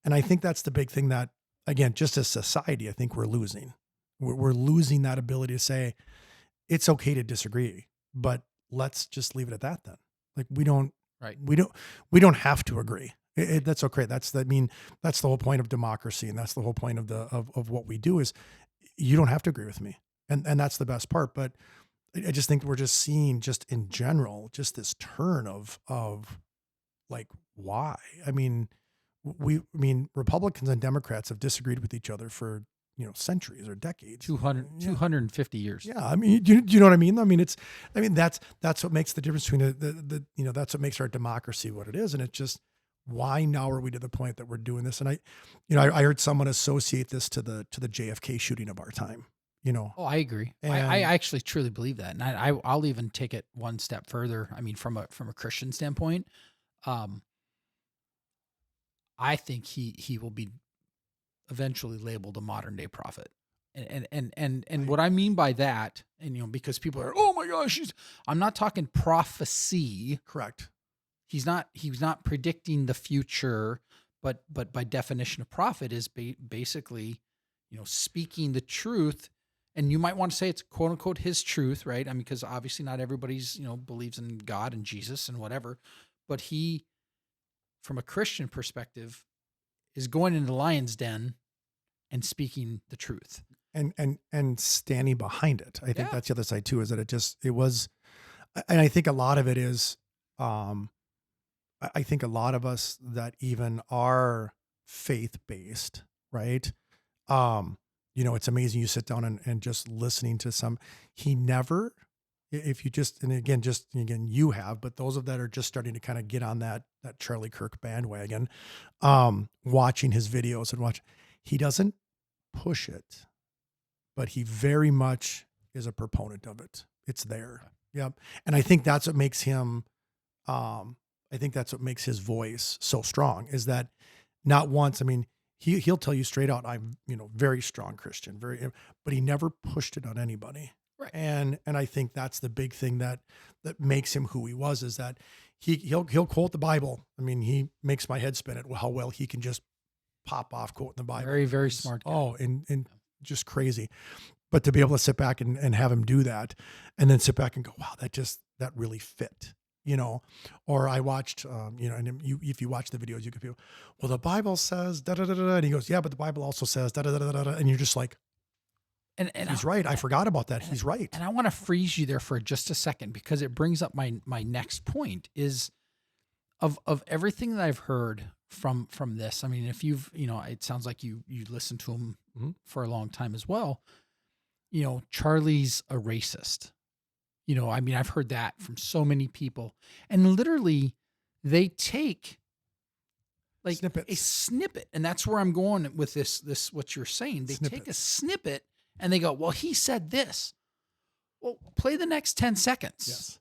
And I think that's the big thing that, again, just as society, I think we're losing. We're losing that ability to say, it's okay to disagree, but let's just leave it at that then. Like we don't have to agree. That's okay. That's the whole point of democracy. And that's the whole point of what we do is you don't have to agree with me. And that's the best part. But I just think we're just seeing just in general, just this turn of like, why? I mean, Republicans and Democrats have disagreed with each other for, centuries or decades, 250 years. Yeah. I mean, do you know what I mean? I mean, that's what makes the difference between that's what makes our democracy what it is. And it's just, why now are we to the point that we're doing this? And I heard someone associate this to the JFK shooting of our time, Oh, I agree. And I actually truly believe that. And I'll even take it one step further. I mean, from a Christian standpoint, I think he will be eventually labeled a modern day prophet. And what I mean by that, and because people are, oh my gosh, I'm not talking prophecy. Correct. He's not predicting the future, but by definition of prophet is basically, speaking the truth. And you might want to say it's quote unquote his truth, right? I mean, because obviously not everybody's, believes in God and Jesus and whatever, but he, from a Christian perspective, is going into the lion's den and speaking the truth and standing behind it. I think that's the other side too, is that it was, and I think a lot of it is, I think a lot of us that even are faith-based, right? It's amazing. You sit down and just listening to he never, if you just, and again, you have, but those of that are just starting to kind of get on that Charlie Kirk bandwagon, watching his videos he doesn't push it, but he very much is a proponent of it. It's there. Yep. And I think that's what makes him, his voice so strong, is that not once, I mean, he'll tell you straight out, I'm, very strong Christian, but he never pushed it on anybody. Right. And I think that's the big thing that makes him who he was, is that he'll quote the Bible. I mean, he makes my head spin at how well he can just pop off quoting the Bible. Very, very smart guy. Oh, and just crazy. But to be able to sit back and have him do that, and then sit back and go, wow, that really fit. Or I watched, and if you watch the videos, you could be, well, the Bible says da da da da, and he goes, yeah, but the Bible also says da da da da da, and you're just like, and he's right. I forgot about that. He's right. And I want to freeze you there for just a second, because it brings up my next point is of everything that I've heard from this. I mean, if you've, it sounds like you listened to him for a long time as well. Charlie's a racist. I mean, I've heard that from so many people, and literally they take like Snippets. a snippet. And that's where I'm going with this, what you're saying. They take a snippet and they go, well, he said this. Well, play the next 10 seconds. Yes.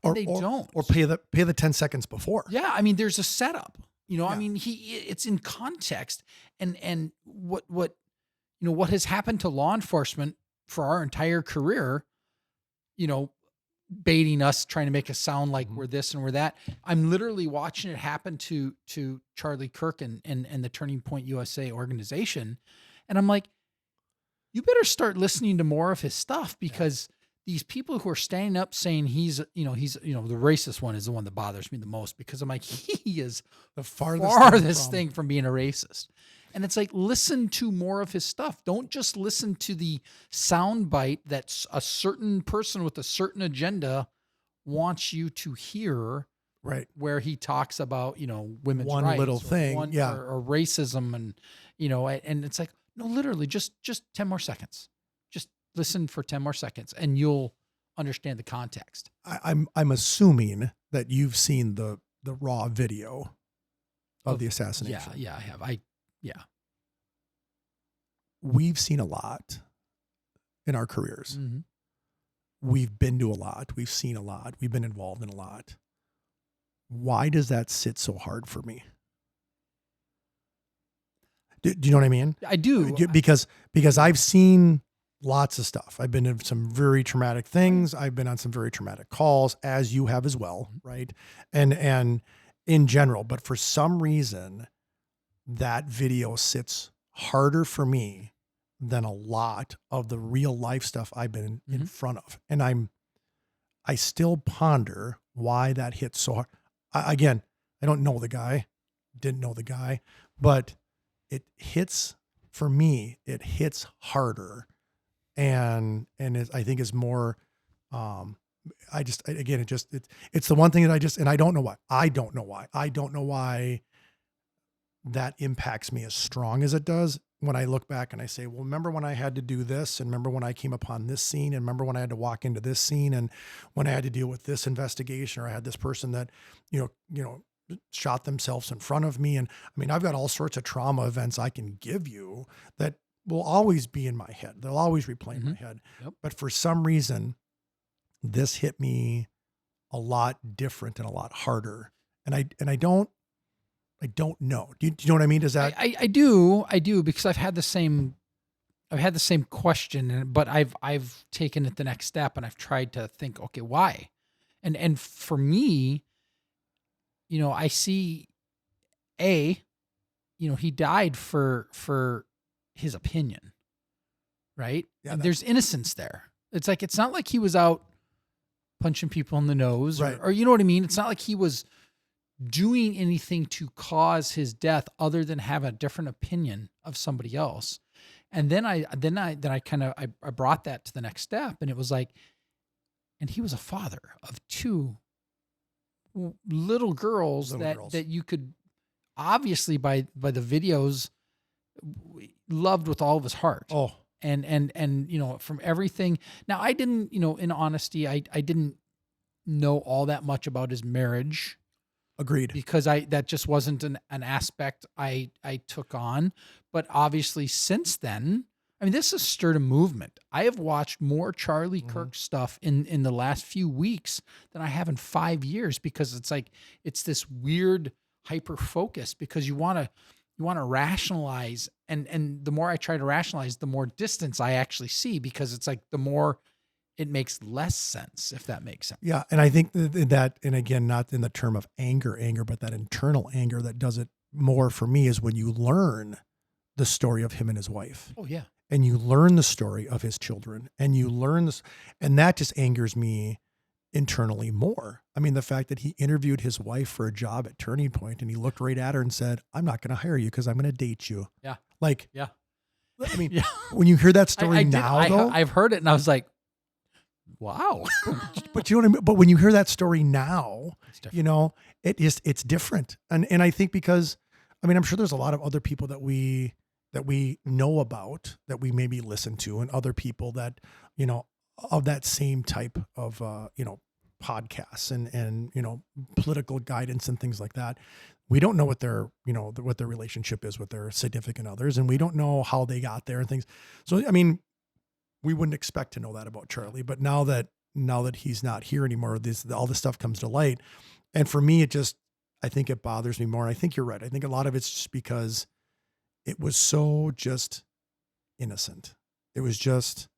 Or they don't. Or pay the 10 seconds before. Yeah. I mean, there's a setup, I mean, it's in context, and what has happened to law enforcement for our entire career, baiting us, trying to make us sound like we're this and we're that. I'm literally watching it happen to Charlie Kirk and the Turning Point USA organization. And I'm like, you better start listening to more of his stuff, because these people who are standing up saying he's the racist one is the one that bothers me the most, because I'm like, he is the farthest thing from being a racist. And it's like, listen to more of his stuff. Don't just listen to the sound bite that a certain person with a certain agenda wants you to hear. Right. Where he talks about, women's one rights, little thing, or racism, and, and it's like, no, literally just 10 more seconds. Just listen for 10 more seconds and you'll understand the context. I'm assuming that you've seen the raw video of the assassination. Yeah, I have. Yeah. We've seen a lot in our careers. Mm-hmm. We've been to a lot. We've seen a lot. We've been involved in a lot. Why does that sit so hard for me? Do you know what I mean? I do. Because I've seen lots of stuff. I've been in some very traumatic things. I've been on some very traumatic calls, as you have as well, right? And in general, but for some reason, that video sits harder for me than a lot of the real life stuff I've been in front of. And I still ponder why that hits so hard. Again, I don't know the guy, didn't know the guy, but it hits, for me, it hits harder. And I think is more, it's the one thing that and I don't know why. I don't know why that impacts me as strong as it does when I look back and I say, well, remember when I had to do this, and remember when I came upon this scene, and remember when I had to walk into this scene, and when I had to deal with this investigation, or I had this person that, shot themselves in front of me. And I mean, I've got all sorts of trauma events I can give you that will always be in my head. They'll always replay in my head. Yep. But for some reason, this hit me a lot different and a lot harder. And I don't know. Do you know what I mean? Does that? I do because I've had the same question, but I've taken it the next step and I've tried to think, okay, why? And for me, I see he died for his opinion, right? Yeah, and there's innocence there. It's like, it's not like he was out punching people in the nose, right? Or you know what I mean? It's not like he was doing anything to cause his death other than have a different opinion of somebody else. And then I brought that to the next step, and it was like, and he was a father of two little girls that you could obviously by the videos loved with all of his heart. Oh, and from everything. Now I didn't, in honesty, I didn't know all that much about his marriage. Agreed. Because that just wasn't an aspect I took on. But obviously since then, I mean, this has stirred a movement. I have watched more Charlie Kirk stuff in the last few weeks than I have in 5 years, because it's like, it's this weird hyper focus, because you want to rationalize. And the more I try to rationalize, the more distance I actually see, because it's like, the more it makes less sense, if that makes sense. Yeah. And I think that, and again, not in the term of anger, but that internal anger that does it more for me is when you learn the story of him and his wife. Oh yeah. And you learn the story of his children, and you learn this, and that just angers me internally more. I mean, the fact that he interviewed his wife for a job at Turning Point, and he looked right at her and said, "I'm not going to hire you because I'm going to date you." Yeah. Like, yeah. I mean, yeah. When you hear that story though, I've heard it, and I was like, wow. But you know what I mean? But when you hear that story now, it's different. And I think because, I mean, I'm sure there's a lot of other people that we know about, that we maybe listen to, and other people that, of that same type of, podcasts and, political guidance and things like that. We don't know what their relationship is with their significant others, and we don't know how they got there and things. So, I mean, we wouldn't expect to know that about Charlie, but now that he's not here anymore, all this stuff comes to light. And for me, I think it bothers me more. And I think you're right. I think a lot of it's just because it was so just innocent. It was just,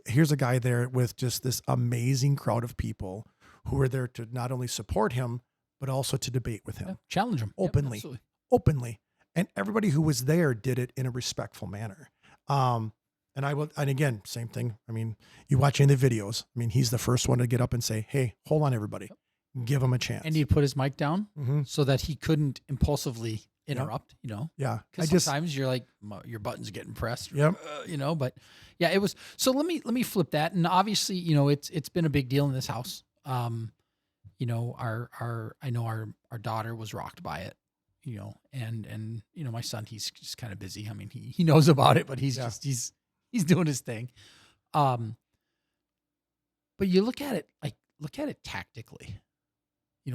here's a guy there with just this amazing crowd of people who were there to not only support him, but also to debate with him. Yeah, challenge him. Openly. Yep, openly. And everybody who was there did it in a respectful manner. And again, same thing. I mean, you watch any of the videos. I mean, he's the first one to get up and say, "Hey, hold on, everybody. Give him a chance." And he'd put his mic down so that he couldn't impulsively interrupt, Yeah. Because sometimes you're like, your button's getting pressed, Yep. But yeah, it was, so let me flip that. And obviously, it's been a big deal in this house. I know our daughter was rocked by it, and my son, he's just kind of busy. I mean, he knows about it, but he's doing his thing. But you look at it tactically.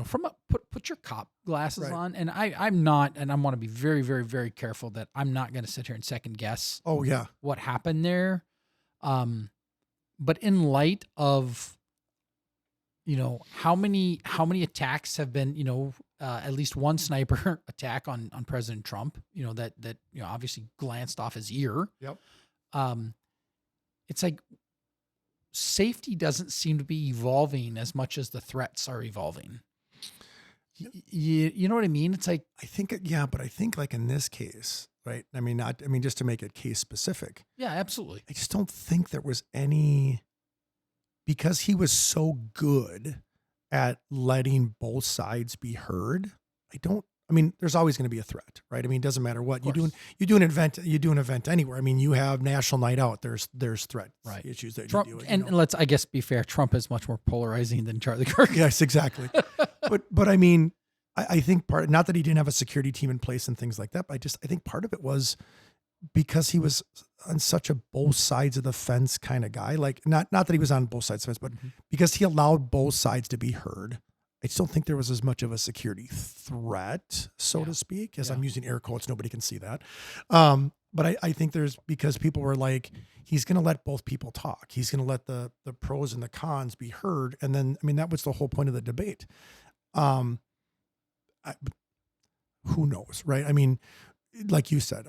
From put your cop glasses Right. on, and I'm not, and I want to be very, very, very careful that I'm not going to sit here and second guess. Oh yeah. What happened there. But in light of, how many attacks have been, at least one sniper attack on President Trump, that obviously glanced off his ear. Yep. It's like safety doesn't seem to be evolving as much as the threats are evolving. You know what I mean? It's like, I think, but I think like in this case, right? I mean, just to make it case specific. yeah, absolutely. I just don't think there was because he was so good at letting both sides be heard. There's always going to be a threat, right? I mean, it doesn't matter what you do an event anywhere. I mean, you have National Night Out. There's threat issues that Trump, you do. and let's, I guess, be fair. Trump is much more polarizing than Charlie Kirk. Yes, exactly. but I mean, I think not that he didn't have a security team in place and things like that, but I think part of it was because he was on such a both sides of the fence kind of guy. Like not that he was on both sides of the fence, but because he allowed both sides to be heard. I just don't think there was as much of a security threat, so to speak, as I'm using air quotes. Nobody can see that. But I think because people were like, he's going to let both people talk. He's going to let the pros and the cons be heard. And then, that was the whole point of the debate. Who knows, right? I mean, like you said,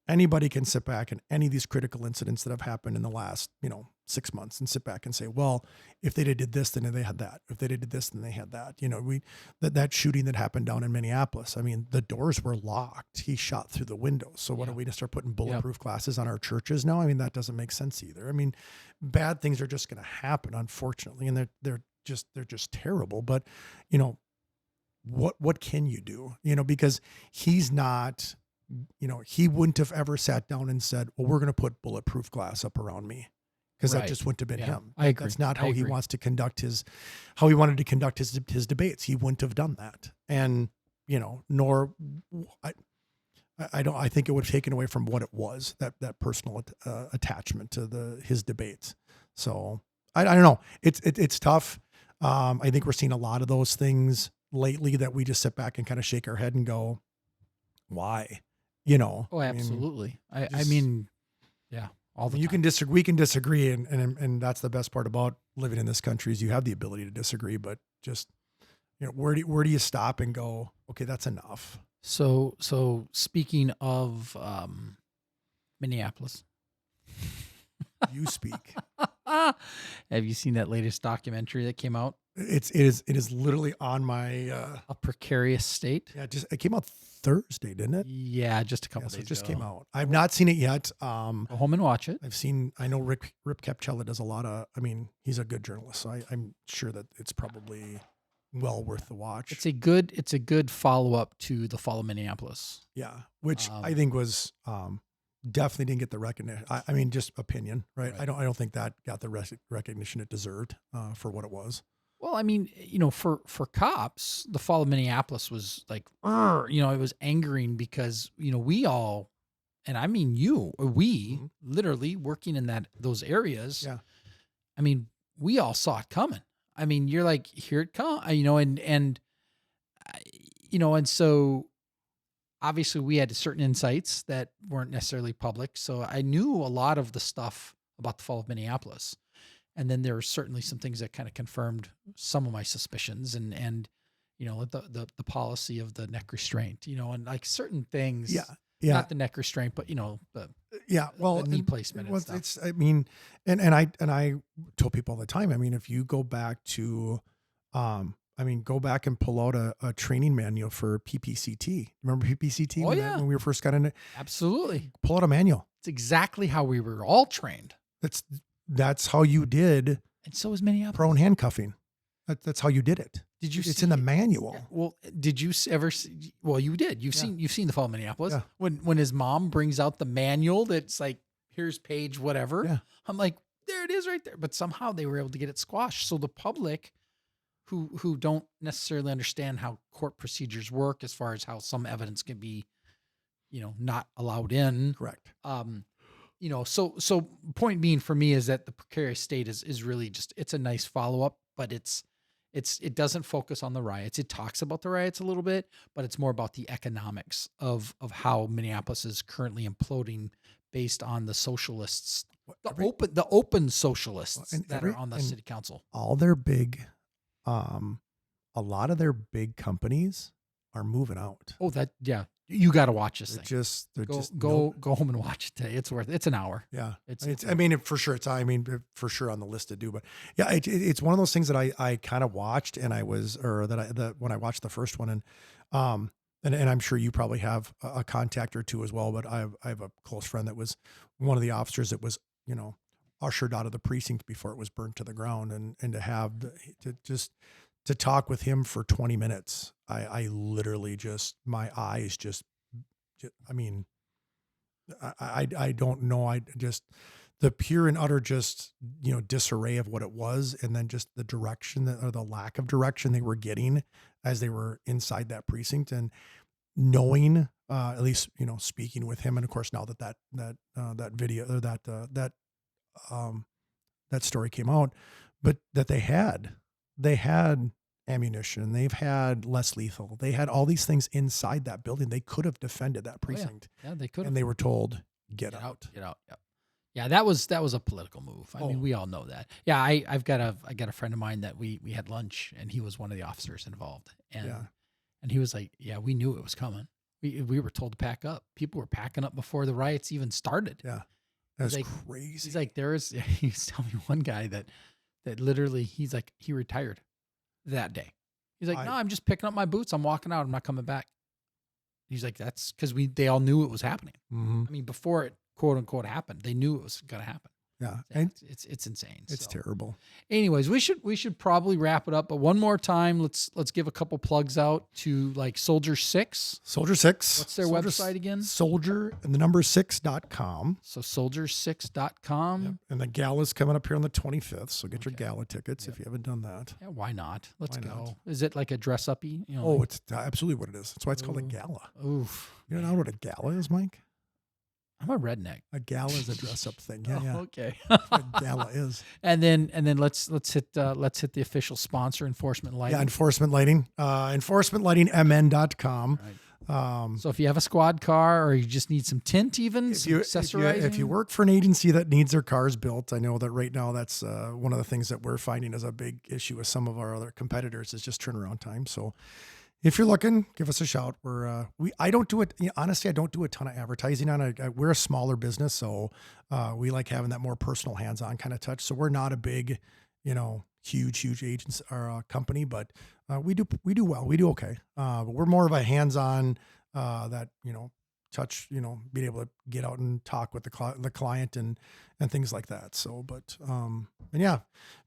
anybody can sit back and any of these critical incidents that have happened in the last, 6 months and sit back and say, well, if they did this, then they had that. If they did this, then they had that. That shooting that happened down in Minneapolis, the doors were locked. He shot through the windows. So what are we to start putting bulletproof glasses on our churches now? that doesn't make sense either. Bad things are just going to happen, unfortunately. And they're just terrible. But, what can you do? Because he's not, he wouldn't have ever sat down and said, well, we're going to put bulletproof glass up around me. Because that just wouldn't have been him. I agree. That's not how he wants to conduct how he wanted to conduct his debates. He wouldn't have done that. And, I think it would have taken away from what it was, that personal attachment to his debates. So I don't know. It's tough. I think we're seeing a lot of those things lately that we just sit back and kind of shake our head and go, why? Oh, absolutely. Yeah. All the time. We can disagree. And that's the best part about living in this country is you have the ability to disagree, but just, where do you stop and go, okay, that's enough. So speaking of, Minneapolis, you speak. Have you seen that latest documentary that came out? It is literally on my, A Precarious State. Yeah. It came out Thursday, didn't it? Yeah. Just a couple So days it just ago. came out. I've not seen it yet. Go home and watch it. I know Rip Capcella does a lot of, he's a good journalist. So I'm sure that it's probably well worth the watch. It's a good follow-up to the fall of Minneapolis. Yeah. Which I think was, definitely didn't get the recognition. Just opinion, right? I don't think that got the recognition it deserved, for what it was. Well, for cops, the fall of Minneapolis was like, it was angering because, we all, and we literally working in those areas. Yeah. We all saw it coming. You're like, here it comes, and so obviously we had certain insights that weren't necessarily public. So I knew a lot of the stuff about the fall of Minneapolis. And then there were certainly some things that kind of confirmed some of my suspicions and the policy of the neck restraint, and like certain things, not the neck restraint, but the knee placement. And I told people all the time, if you go back to, go back and pull out a training manual for PPCT. Remember PPCT? When we first got in it? Absolutely. Pull out a manual. It's exactly how we were all trained. That's how you did. And so is Minneapolis. Prone handcuffing. That's how you did it. Did you? It's in the manual. Yeah. Well, did you ever see? Well, you did. You've seen the fall of Minneapolis. Yeah. When his mom brings out the manual, that's like, here's page whatever. Yeah. I'm like, there it is right there. But somehow they were able to get it squashed. So the public, who don't necessarily understand how court procedures work, as far as how some evidence can be, not allowed in. Correct. So point being for me is that the precarious state is really just, it's a nice follow-up, but it doesn't focus on the riots. It talks about the riots a little bit, but it's more about the economics of how Minneapolis is currently imploding based on the socialists, the open socialists that are on the city council. All their big, a lot of their big companies are moving out. Oh, yeah. You got to watch this thing. Go home and watch it today. It's an hour. Yeah. For sure. For sure on the list to do, but yeah, it's one of those things that I kind of watched and when I watched the first one and I'm sure you probably have a contact or two as well, but I have a close friend that was one of the officers that was, ushered out of the precinct before it was burnt to the ground, and to talk with him for 20 minutes, I literally my eyes I don't know. The pure and utter disarray of what it was. And then just the direction or the lack of direction they were getting as they were inside that precinct, and knowing, at least, speaking with him. And of course, now that video or that story came out, but that they had ammunition, they've had less lethal, they had all these things inside that building. They could have defended that precinct. Yeah, they could. And they were told, get out. Yep. Yeah, that was a political move. I mean, we all know that. Yeah, I got a friend of mine that we had lunch, and he was one of the officers involved. And he was like, yeah, we knew it was coming. We were told to pack up. People were packing up before the riots even started. Yeah. That's crazy. He's like, he was telling me one guy that literally, he's like, he retired that day. He's like, no, I'm just picking up my boots. I'm walking out. I'm not coming back. He's like, that's because they all knew it was happening. Mm-hmm. I mean, before it quote unquote happened, they knew it was going to happen. Yeah. It's insane. It's terrible. Anyways, we should probably wrap it up, but one more time, let's give a couple plugs out to like Soldier 6. Soldier 6. What's their website again? Soldier and the number 6.com. So soldier6.com. Yep. And the gala's coming up here on the 25th. So get your gala tickets if you haven't done that. Yeah, why not? Let's go. Is it like a dress uppy? It's absolutely what it is. That's why it's called a gala. Oof. You don't know what a gala is, Mike? I'm a redneck. A gala is a dress up thing. Yeah. Okay. That's what a gala is. And then let's hit the official sponsor, Enforcement Lighting. Yeah, Enforcement Lighting. EnforcementLightingMN.com. Right. So if you have a squad car or you just need some tint, accessorizing. If you work for an agency that needs their cars built, I know that right now that's one of the things that we're finding is a big issue with some of our other competitors is just turnaround time. So if you're looking, give us a shout. I don't do it. Honestly, I don't do a ton of advertising on it. We're a smaller business, so we like having that more personal, hands-on kind of touch. So we're not a big, huge agency or company, but we do well. We do okay. But we're more of a hands-on that touch. Being able to get out and talk with the client and things like that. So, but and yeah,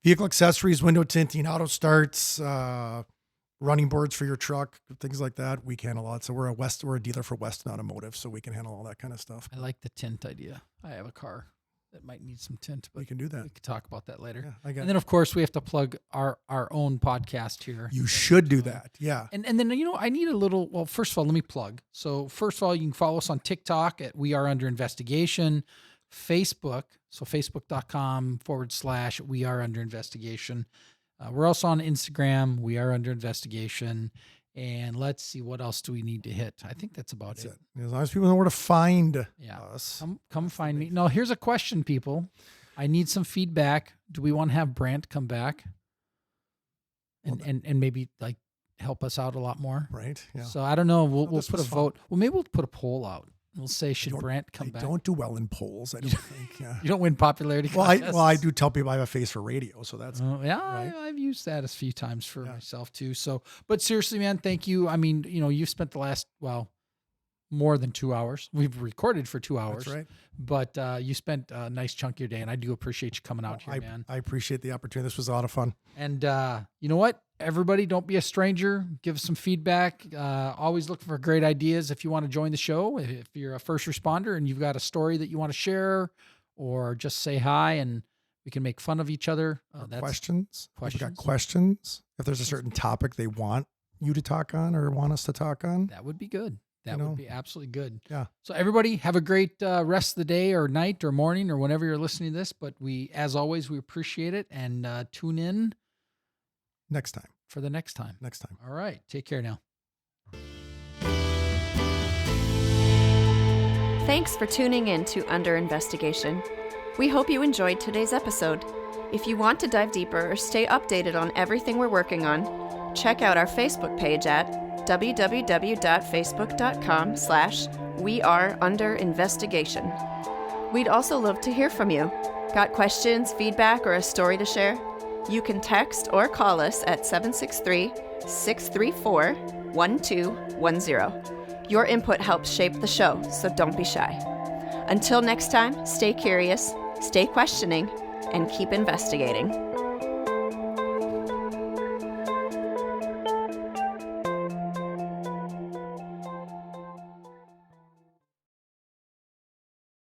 vehicle accessories, window tinting, auto starts. Running boards for your truck, things like that. We can handle a lot. So we're a dealer for Weston Automotive, so we can handle all that kind of stuff. I like the tint idea. I have a car that might need some tint, but we can do that. We can talk about that later. Yeah, and then of course we have to plug our own podcast here. You should do that. Yeah. And then I need a little. Well, first of all, let me plug. So first of all, you can follow us on TikTok at We Are Under Investigation, Facebook. So Facebook.com/We Are Under Investigation. We're also on Instagram. We Are Under Investigation. And let's see, what else do we need to hit? I think that's about it. As long as people know where to find us. Come find me. Now, here's a question, people. I need some feedback. Do we want to have Brant come back and maybe like help us out a lot more? Right. Yeah. So I don't know. We'll put a vote. Well, maybe we'll put a poll out. We'll say, should Brant come back? I don't do well in polls. I don't think. Yeah. You don't win popularity contests? I do tell people I have a face for radio, so that's right. I've used that a few times for myself too. So, but seriously, man, thank you. I mean, you've spent the last more than 2 hours. We've recorded for 2 hours. That's right. But you spent a nice chunk of your day, and I do appreciate you coming out here, man. I appreciate the opportunity. This was a lot of fun. And you know what? Everybody, don't be a stranger. Give us some feedback. Always looking for great ideas if you want to join the show. If you're a first responder and you've got a story that you want to share, or just say hi and we can make fun of each other. Questions. If you've got questions. If there's a certain topic they want you to talk on or want us to talk on. That would be good. That would be absolutely good. Yeah. So everybody have a great rest of the day or night or morning or whenever you're listening to this. But as always, we appreciate it, and tune in next time. For the next time. All right. Take care now. Thanks for tuning in to Under Investigation. We hope you enjoyed today's episode. If you want to dive deeper or stay updated on everything we're working on, check out our Facebook page at www.facebook.com/weareunderinvestigation. We'd also love to hear from you. Got questions, feedback, or a story to share? You can text or call us at 763-634-1210. Your input helps shape the show, so don't be shy. Until next time, stay curious, stay questioning, and keep investigating.